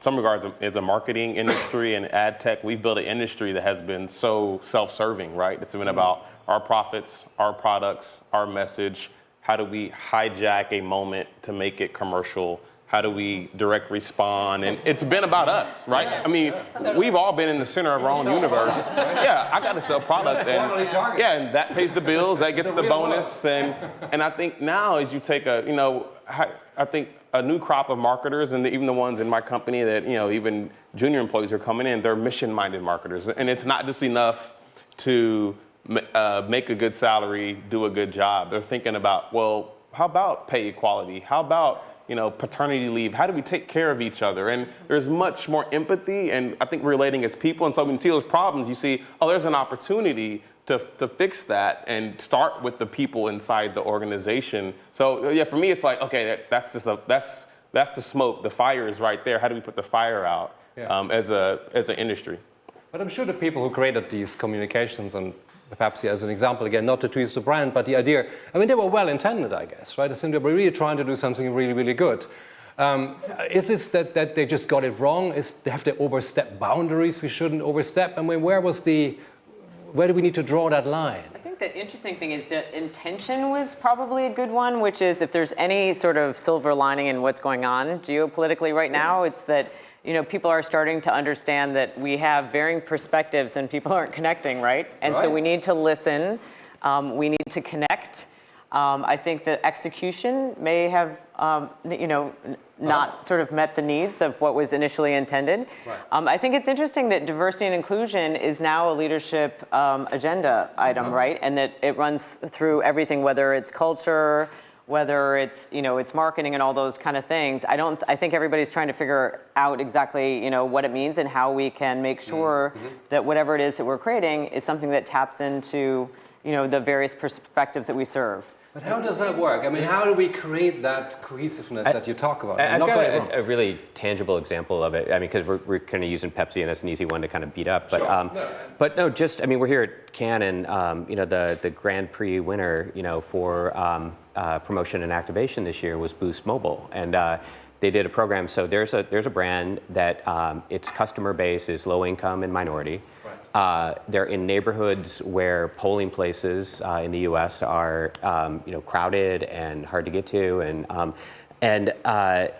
regards as a marketing industry and ad tech, we've built an industry that has been so self-serving, right? It's been about our profits, our products, our message. How do we hijack a moment to make it commercial? How do we direct respond? And it's been about us, right? I mean, we've all been in the center of our own universe. Yeah, I got to sell product, and yeah, and that pays the bills, that gets the bonus, and I think now as you take a, you know, I think a new crop of marketers, and even the ones in my company that, you know, even junior employees are coming in, they're mission-minded marketers, and it's not just enough to make a good salary, do a good job. They're thinking about, well, how about pay equality? How about, you know, paternity leave? How do we take care of each other? And there's much more empathy, and I think relating as people. And so when you see those problems, you see, oh, there's an opportunity to fix that and start with the people inside the organization. So yeah, for me, it's like, okay, that's the smoke. The fire is right there. How do we put the fire out as an industry? But I'm sure the people who created these communications, and Pepsi as an example, again, not to twist the brand, but the idea, I mean, they were well intended, I guess, right? I think they were really trying to do something really, really good. Is this that they just got it wrong? Have they overstepped boundaries we shouldn't overstep? I mean, where do we need to draw that line? I think the interesting thing is the intention was probably a good one, which is if there's any sort of silver lining in what's going on geopolitically right now, it's that, you know, people are starting to understand that we have varying perspectives and people aren't connecting, right? And so we need to listen, we need to connect. I think the execution may have, you know, not sort of met the needs of what was initially intended. I think it's interesting that diversity and inclusion is now a leadership agenda item, right? And that it runs through everything, whether it's culture, whether it's, you know, it's marketing and all those kind of things. I think everybody's trying to figure out exactly, you know, what it means and how we can make sure that whatever it is that we're creating is something that taps into, you know, the various perspectives that we serve. But how does that work? I mean, how do we create that cohesiveness that you talk about? I've got a really tangible example of it. I mean, because we're kind of using Pepsi, and that's an easy one to kind of beat up. But but no, just I mean, we're here at Cannes, and you know, the Grand Prix winner, you know, for promotion and activation this year was Boost Mobile, and they did a program. So there's a brand that its customer base is low income and minority. They're in neighborhoods where polling places in the U.S. are, you know, crowded and hard to get to, and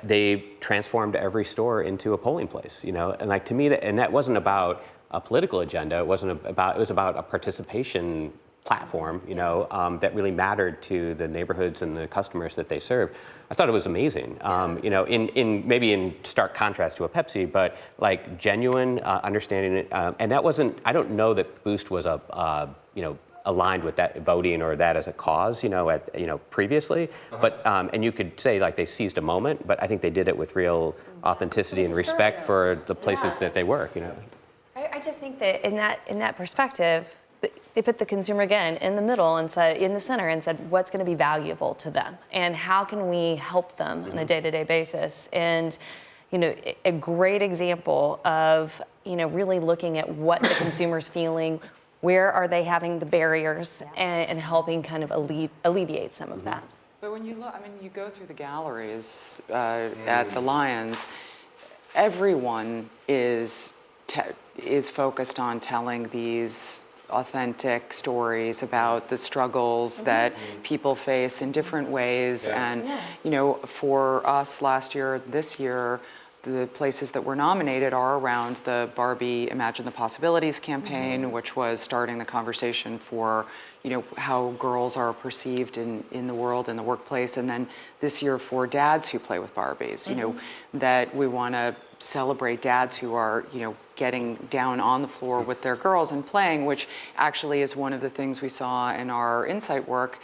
they transformed every store into a polling place. You know, and like to me, that wasn't about a political agenda. It was about a participation platform. You know, that really mattered to the neighborhoods and the customers that they serve. I thought it was amazing. You know, maybe in stark contrast to a Pepsi, but like genuine understanding it. And that wasn't. I don't know that Boost was you know, aligned with that voting or that as a cause. You know, previously. But and you could say like they seized a moment, but I think they did it with real authenticity and respect for the places that they work. You know. I just think that in that perspective, they put the consumer again in the middle and said, in the center, and said, what's going to be valuable to them, and how can we help them on a day-to-day basis? And you know, a great example of, you know, really looking at what the consumer's feeling, where are they having the barriers, and helping kind of alleviate some of that. But when you look, I mean, you go through the galleries at the Lions, everyone is focused on telling these authentic stories about the struggles that people face in different ways. And, you know, for us last year, this year, the places that were nominated are around the Barbie Imagine the Possibilities campaign, which was starting the conversation for, you know, how girls are perceived in the world, in the workplace. And then this year for dads who play with Barbies, you know, that we want to celebrate dads who are, you know, getting down on the floor with their girls and playing, which actually is one of the things we saw in our insight work,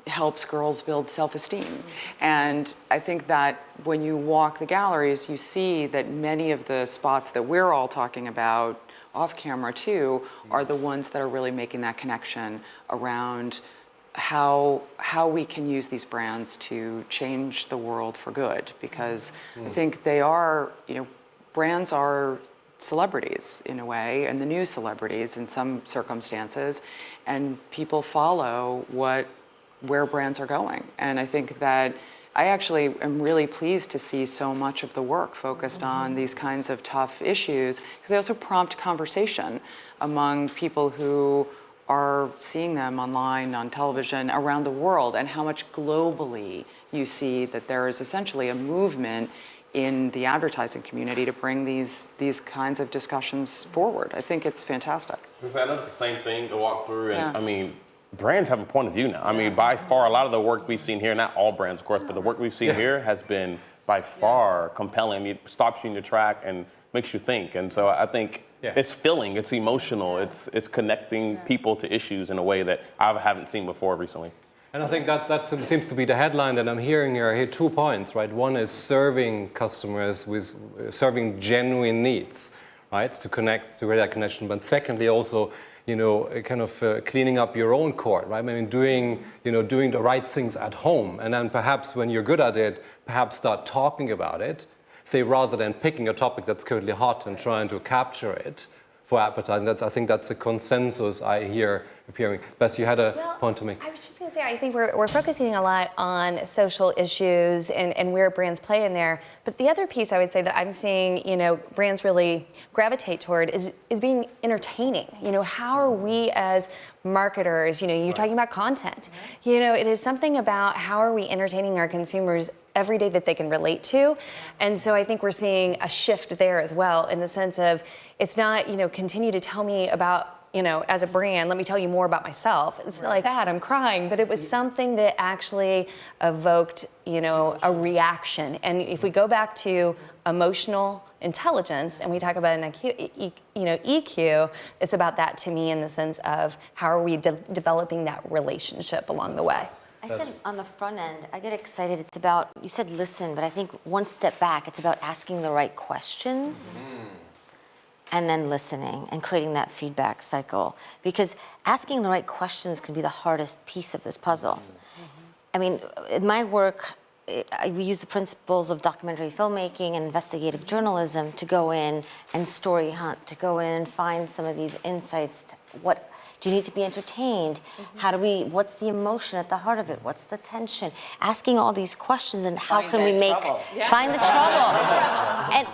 helps girls build self-esteem. And I think that when you walk the galleries, you see that many of the spots that we're all talking about off camera too are the ones that are really making that connection around how we can use these brands to change the world for good. Because I think they are, you know, brands are celebrities in a way, and the new celebrities in some circumstances, and people follow where brands are going. And I think that I actually am really pleased to see so much of the work focused on these kinds of tough issues, because they also prompt conversation among people who are seeing them online, on television, around the world, and how much globally you see that there is essentially a movement in the advertising community to bring these kinds of discussions forward. I think it's fantastic. Because that's the same thing to walk through, and I mean, brands have a point of view now. I mean, by far, a lot of the work we've seen here, not all brands, of course, but the work we've seen here has been by far compelling. It stops you in your track and makes you think. And so I think it's filling, it's emotional, it's connecting people to issues in a way that I haven't seen before recently. And I think that seems to be the headline that I'm hearing here. I hear 2 points, right? One is serving customers with serving genuine needs, right? To connect, to create that connection. But secondly, also, kind of cleaning up your own court, right? I mean, doing the right things at home. And then perhaps when you're good at it, perhaps start talking about it, say, rather than picking a topic that's currently hot and trying to capture it for advertising. I think that's a consensus I hear appearing. Beth, you had a point to make. I was just going to say, I think we're focusing a lot on social issues and where brands play in there. But the other piece I would say that I'm seeing, brands really gravitate toward is being entertaining. How are we as marketers, you're talking about content. It is something about how are we entertaining our consumers every day that they can relate to. And so I think we're seeing a shift there as well, in the sense of it's not, continue to tell me about, as a brand, let me tell you more about myself. It's like that, I'm crying, but it was something that actually evoked, a reaction. And if we go back to emotional intelligence and we talk about an EQ, it's about that to me, in the sense of how are we developing that relationship along the way. I said on the front end, I get excited. It's about, you said listen, but I think one step back, it's about asking the right questions and then listening and creating that feedback cycle. Because asking the right questions can be the hardest piece of this puzzle. I mean, in my work, we use the principles of documentary filmmaking and investigative journalism to go in and story hunt, to go in and find some of these insights. What do you need to be entertained? What's the emotion at the heart of it? What's the tension? Asking all these questions, and how can we find the trouble? And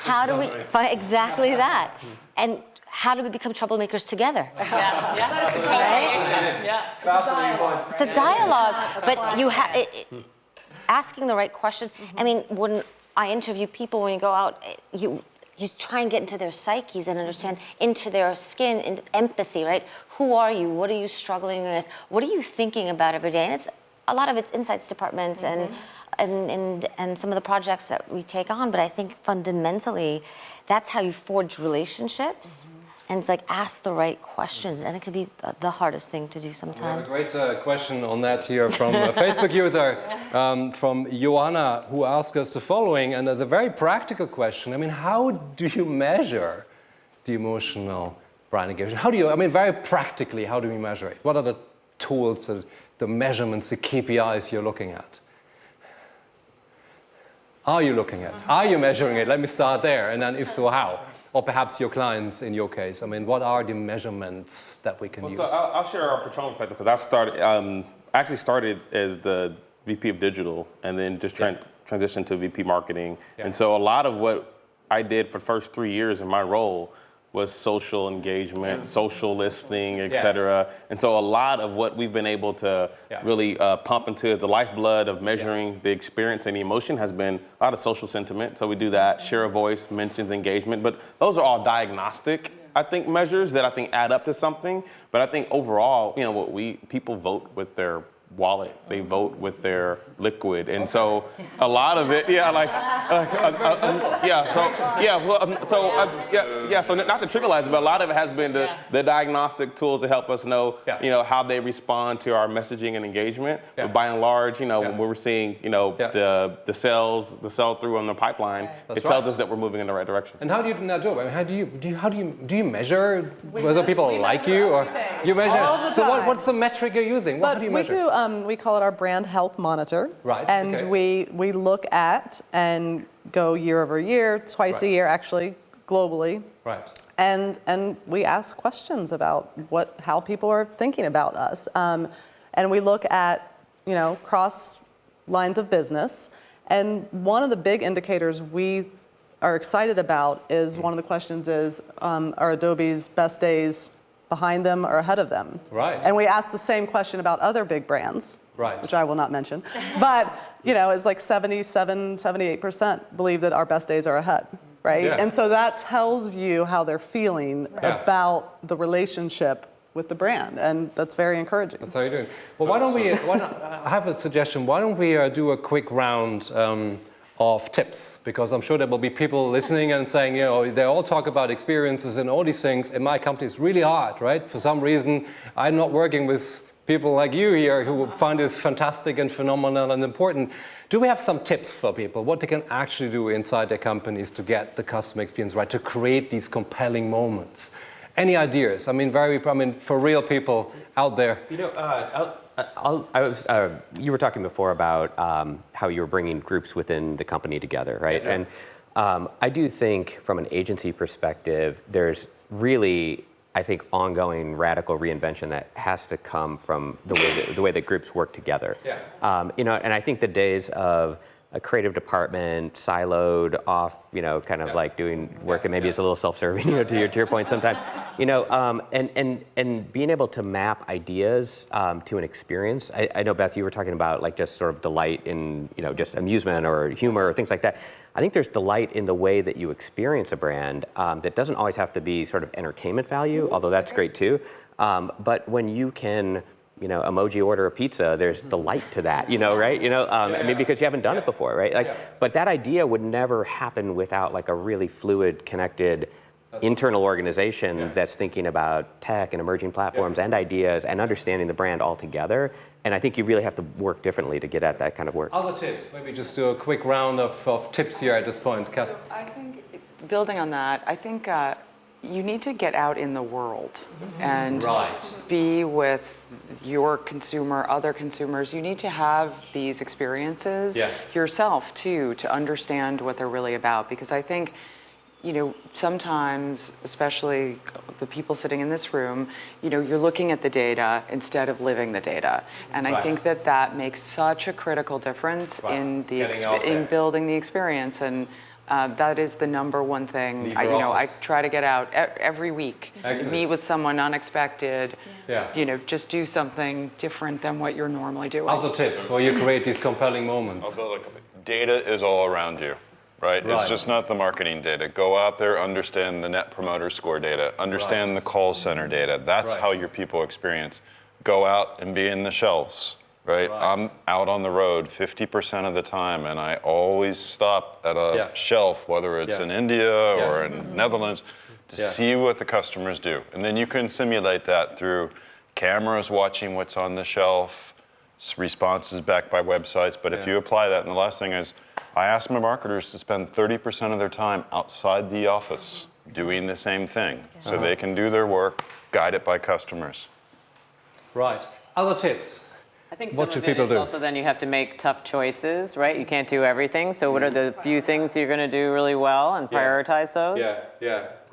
how do we find exactly that? And how do we become troublemakers together? It's a dialogue, but you have asking the right questions. I mean, when I interview people, when you go out, you try and get into their psyches and understand, into their skin, and empathy, right? Who are you? What are you struggling with? What are you thinking about every day? And a lot of it's insights departments and some of the projects that we take on. But I think fundamentally, that's how you forge relationships. And it's like, ask the right questions. And it can be the hardest thing to do sometimes. We have a great question on that here from a Facebook user, from Joanna, who asked us the following. And there's a very practical question. I mean, how do you measure the emotional brand engagement? Very practically, how do we measure it? What are the tools, the measurements, the KPIs you're looking at? Are you looking at? Are you measuring it? Let me start there. And then if so, how? Or perhaps your clients, in your case. I mean, what are the measurements that we can use? So I'll share our Patron perspective, because I actually started as the VP of Digital, and then just transitioned to VP Marketing. And so a lot of what I did for the first 3 years in my role was social engagement, social listening, et cetera. And so a lot of what we've been able to really pump into the lifeblood of measuring the experience and the emotion has been a lot of social sentiment. So we do that, share a voice, mentions, engagement. But those are all diagnostic, I think, measures that I think add up to something. But I think overall, people vote with their wallet, they vote with their liquid, and so a lot of it, so not to trivialize it, but a lot of it has been the diagnostic tools to help us know, how they respond to our messaging and engagement. But by and large, when we're seeing, the sell-through on the pipeline, tells us that we're moving in the right direction. And how do you do that job? I mean, how do you measure whether people like you, or you measure? So what's the metric you're using? What do you measure? We call it our brand health monitor. Right. And we look at and go year over year, twice a year actually, globally. Right. And we ask questions about how people are thinking about us. And we look at, cross lines of business. And one of the big indicators we are excited about is, one of the questions is, are Adobe's best days behind them or ahead of them. Right. And we asked the same question about other big brands, Right. which I will not mention. But, you know, it's like 77, 78% believe that our best days are ahead, right? Yeah. And so that tells you how they're feeling about the relationship with the brand, and that's very encouraging. That's how you're doing. Well, I have a suggestion. Why don't we do a quick round of tips? Because I'm sure there will be people listening and saying, you know, they all talk about experiences and all these things. In my company, it's really hard, right? For some reason, I'm not working with people like you here who find this fantastic and phenomenal and important. Do we have some tips for people, what they can actually do inside their companies to get the customer experience right, to create these compelling moments? Any ideas? I mean, for real people out there. You know, you were talking before about how you were bringing groups within the company together, right? Yeah. And I do think from an agency perspective, there's really, I think, ongoing radical reinvention that has to come from the way that groups work together. Yeah. You know, and I think the days of a creative department siloed off, you know, kind of like doing work that maybe is a little self-serving, you know, to your point sometimes, you know, and being able to map ideas to an experience. I know, Beth, you were talking about like just sort of delight in, you know, just amusement or humor or things like that. I think there's delight in the way that you experience a brand that doesn't always have to be sort of entertainment value, although that's great too. But when you can, you know, emoji order a pizza, there's delight to that, you know, right? You know, I mean, because you haven't done it before, right? Like, but that idea would never happen without like a really fluid, connected internal organization that's thinking about tech and emerging platforms and ideas and understanding the brand all together. And I think you really have to work differently to get at that kind of work. Other tips? Maybe just do a quick round of tips here at this point. So I think, building on that, I think you need to get out in the world and be with your consumer, other consumers. You need to have these experiences yourself too, to understand what they're really about. Because I think, you know, sometimes, especially the people sitting in this room, you know, you're looking at the data instead of living the data. And I think that that makes such a critical difference in in building the experience. And that is the number one thing. I try to get out every week, meet with someone unexpected, you know, just do something different than what you're normally doing. Other tips for you create these compelling moments. Data is all around you, right? It's just not the marketing data. Go out there, understand the Net Promoter Score data, understand the call center data. That's how your people experience. Go out and be in the shelves. Right? I'm out on the road 50% of the time, and I always stop at a shelf, whether it's in India or in Netherlands, to see what the customers do. And then you can simulate that through cameras watching what's on the shelf, responses back by websites. But if you apply that, and the last thing is, I ask my marketers to spend 30% of their time outside the office doing the same thing, so they can do their work, guided by customers. Right. Other tips? I think what some should of it people is do? also then you have to make tough choices, right? You can't do everything. So what are the few things you're going to do really well and prioritize those?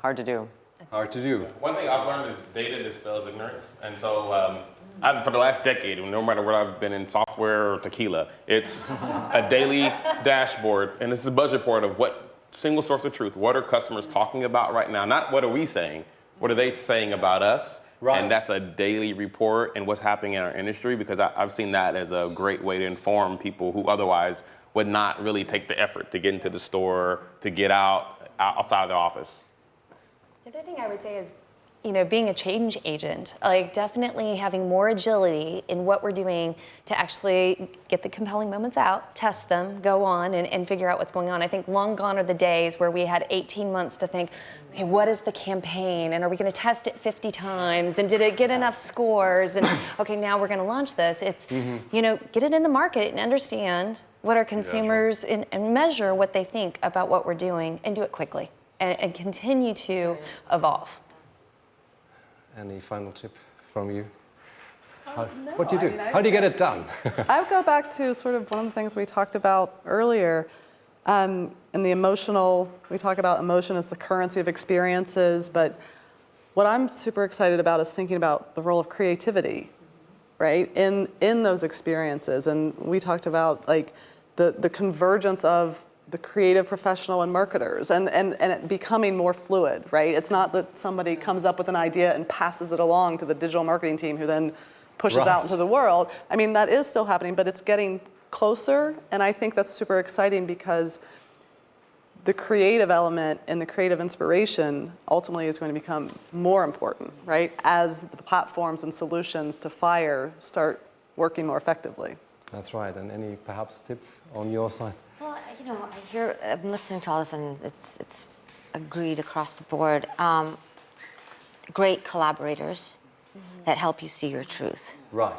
Hard to do. Hard to do. One thing I've learned is data dispels ignorance. And so for the last decade, no matter what I've been in, software or tequila, it's a daily dashboard, and this is a budget report of what single source of truth, what are customers talking about right now? Not what are we saying, what are they saying about us? Right. And that's a daily report and what's happening in our industry, because I've seen that as a great way to inform people who otherwise would not really take the effort to get into the store, to get outside the office. The other thing I would say is, you know, being a change agent, like definitely having more agility in what we're doing to actually get the compelling moments out, test them, go on and figure out what's going on. I think long gone are the days where we had 18 months to think, okay, what is the campaign? And are we going to test it 50 times? And did it get enough scores? And okay, now we're going to launch this. It's, you know, get it in the market and understand what our consumers and measure what they think about what we're doing and do it quickly and continue to evolve. Any final tip from you? What do you do? How do you get it done? I would go back to sort of one of the things we talked about earlier, in the emotional, we talk about emotion as the currency of experiences, but what I'm super excited about is thinking about the role of creativity, right, in those experiences. And we talked about like the convergence of the creative professional and marketers, and it becoming more fluid, right? It's not that somebody comes up with an idea and passes it along to the digital marketing team who then pushes out into the world. I mean, that is still happening, but it's getting closer, and I think that's super exciting because the creative element and the creative inspiration ultimately is going to become more important, right? As the platforms and solutions to Fire start working more effectively. That's right. And any perhaps tip on your side? Well, I'm listening to all this, and it's agreed across the board. Great collaborators that help you see your truth. Right.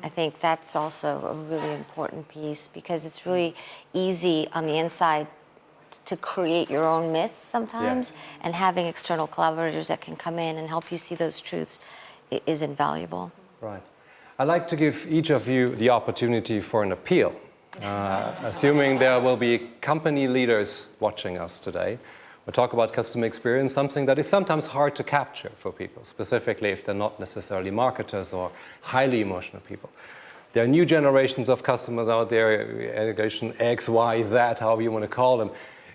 I think that's also a really important piece because it's really easy on the inside to create your own myths sometimes, and having external collaborators that can come in and help you see those truths is invaluable. Right. I'd like to give each of you the opportunity for an appeal. Assuming there will be company leaders watching us today, we'll talk about customer experience, something that is sometimes hard to capture for people, specifically if they're not necessarily marketers or highly emotional people. There are new generations of customers out there, generation X, Y, Z, however you want to call them.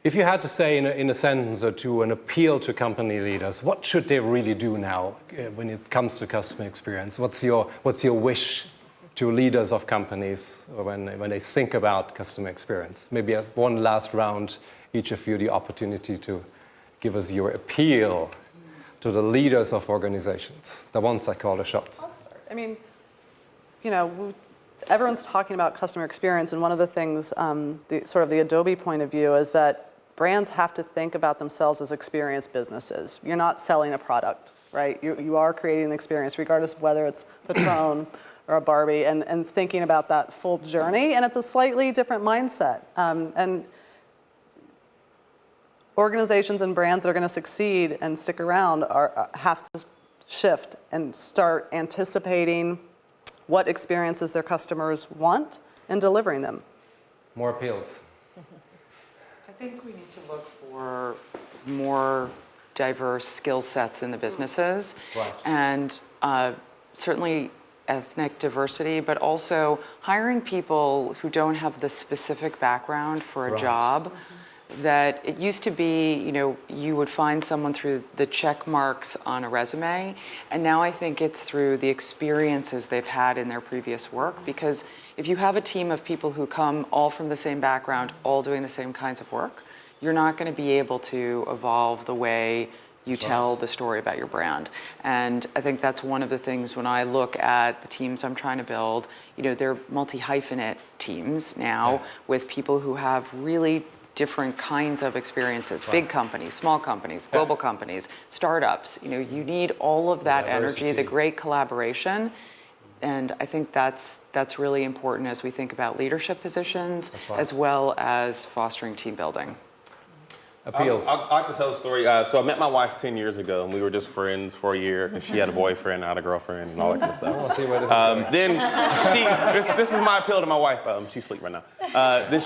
If you had to say in a sentence or two an appeal to company leaders, what should they really do now when it comes to customer experience? What's your wish to leaders of companies when they think about customer experience? Maybe one last round, each of you the opportunity to give us your appeal to the leaders of organizations, the ones that call the shots. I mean, everyone's talking about customer experience, and one of the things, the Adobe point of view is that brands have to think about themselves as experience businesses. You're not selling a product, right? You are creating an experience, regardless of whether it's Patron or a Barbie, and thinking about that full journey. And it's a slightly different mindset. And organizations and brands that are going to succeed and stick around have to shift and start anticipating what experiences their customers want and delivering them. More appeals. I think we need to look for more diverse skill sets in the businesses, and certainly ethnic diversity, but also hiring people who don't have the specific background for a job. That it used to be, you would find someone through the check marks on a resume, and now I think it's through the experiences they've had in their previous work, because if you have a team of people who come all from the same background, all doing the same kinds of work, you're not going to be able to evolve the way you tell the story about your brand. And I think that's one of the things when I look at the teams I'm trying to build, they're multi-hyphenate teams now with people who have really different kinds of experiences, big companies, small companies, global companies, startups. You need all of that energy, the great collaboration. And I think that's really important as we think about leadership positions, as well as fostering team building. Appeals. I like to tell a story. So I met my wife 10 years ago, and we were just friends for a year. And she had a boyfriend, I had a girlfriend, and all that kind of stuff. I want to see where this is going. Then this is my appeal to my wife. She's asleep right now. Then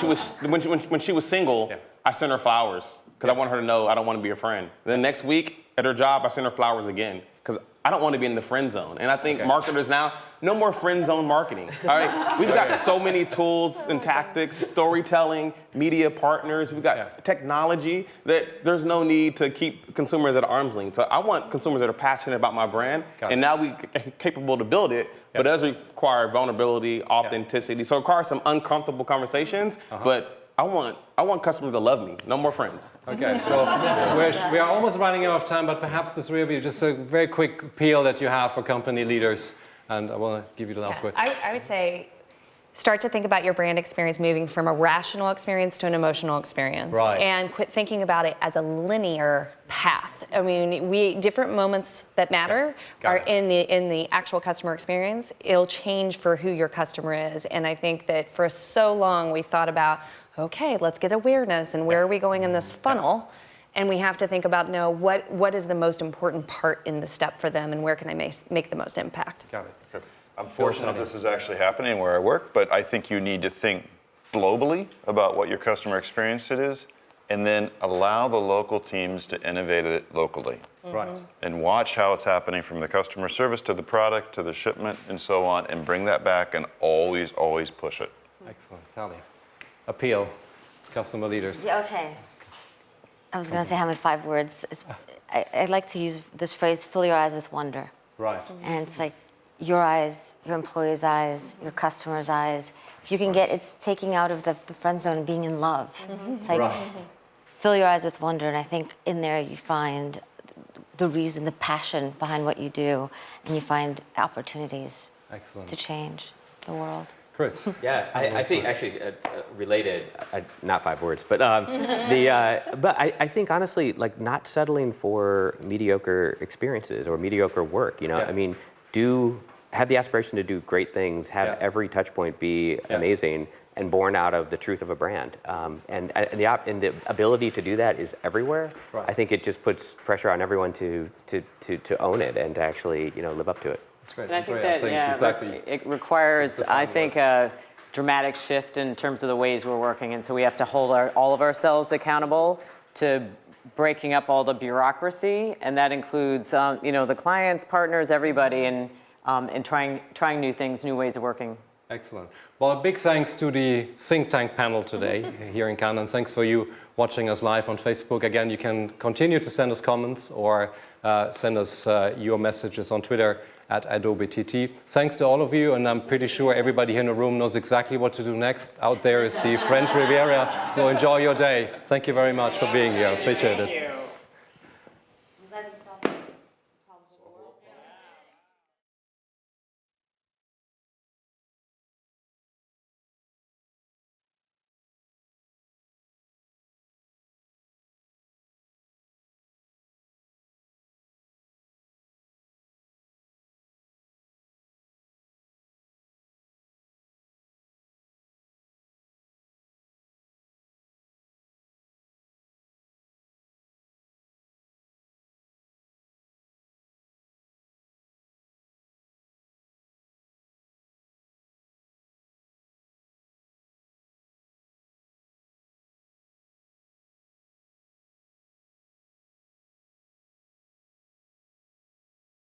when she was single, I sent her flowers because I wanted her to know I don't want to be her friend. Then next week at her job, I sent her flowers again because I don't want to be in the friend zone. And I think marketers now, no more friend zone marketing. All right, we've got so many tools and tactics, storytelling, media partners. We've got technology that there's no need to keep consumers at arm's length. So I want consumers that are passionate about my brand, and now we're capable to build it. But it does require vulnerability, authenticity. So it requires some uncomfortable conversations. But I want customers to love me. No more friends. Okay, so we are almost running out of time, but perhaps this will be just a very quick appeal that you have for company leaders. And I want to give you the last word. I would say start to think about your brand experience moving from a rational experience to an emotional experience. Right. And quit thinking about it as a linear path. I mean, different moments that matter are in the actual customer experience. It'll change for who your customer is. And I think that for so long we thought about, okay, let's get awareness and where are we going in this funnel? And we have to think about, no, what is the most important part in the step for them and where can I make the most impact? Got it. Okay. I'm fortunate this is actually happening where I work, but I think you need to think globally about what your customer experience it is, and then allow the local teams to innovate it locally. Right. And watch how it's happening from the customer service to the product to the shipment and so on, and bring that back and always, always push it. Excellent. Tally. Appeal. customer leaders. Yeah, okay. I was going to say how many 5 words. I like to use this phrase, fill your eyes with wonder. Right. And it's like your eyes, your employees' eyes, your customers' eyes. If you can get, it's taking out of the friend zone and being in love. It's like, fill your eyes with wonder. And I think in there you find the reason, the passion behind what you do, and you find opportunities to change the world. Chris. Yeah, I think actually related, not 5 words, but I think honestly, like not settling for mediocre experiences or mediocre work. You know, I mean, have the aspiration to do great things, have every touch point be amazing and born out of the truth of a brand. And the ability to do that is everywhere. Right. I think it just puts pressure on everyone to own it and to actually live up to it. That's great. And I think that exactly. it requires, I think, a dramatic shift in terms of the ways we're working. And so we have to hold all of ourselves accountable to breaking up all the bureaucracy. And that includes, the clients, partners, everybody, and trying new things, new ways of working. Excellent. Well, a big thanks to the think tank panel today here in Cannes, and thanks for you watching us live on Facebook. Again, you can continue to send us comments or send us your messages on Twitter at Adobe TT. Thanks to all of you, and I'm pretty sure everybody here in the room knows exactly what to do next. Out there is the French Riviera, so enjoy your day. Thank you very much for being here. Appreciate it.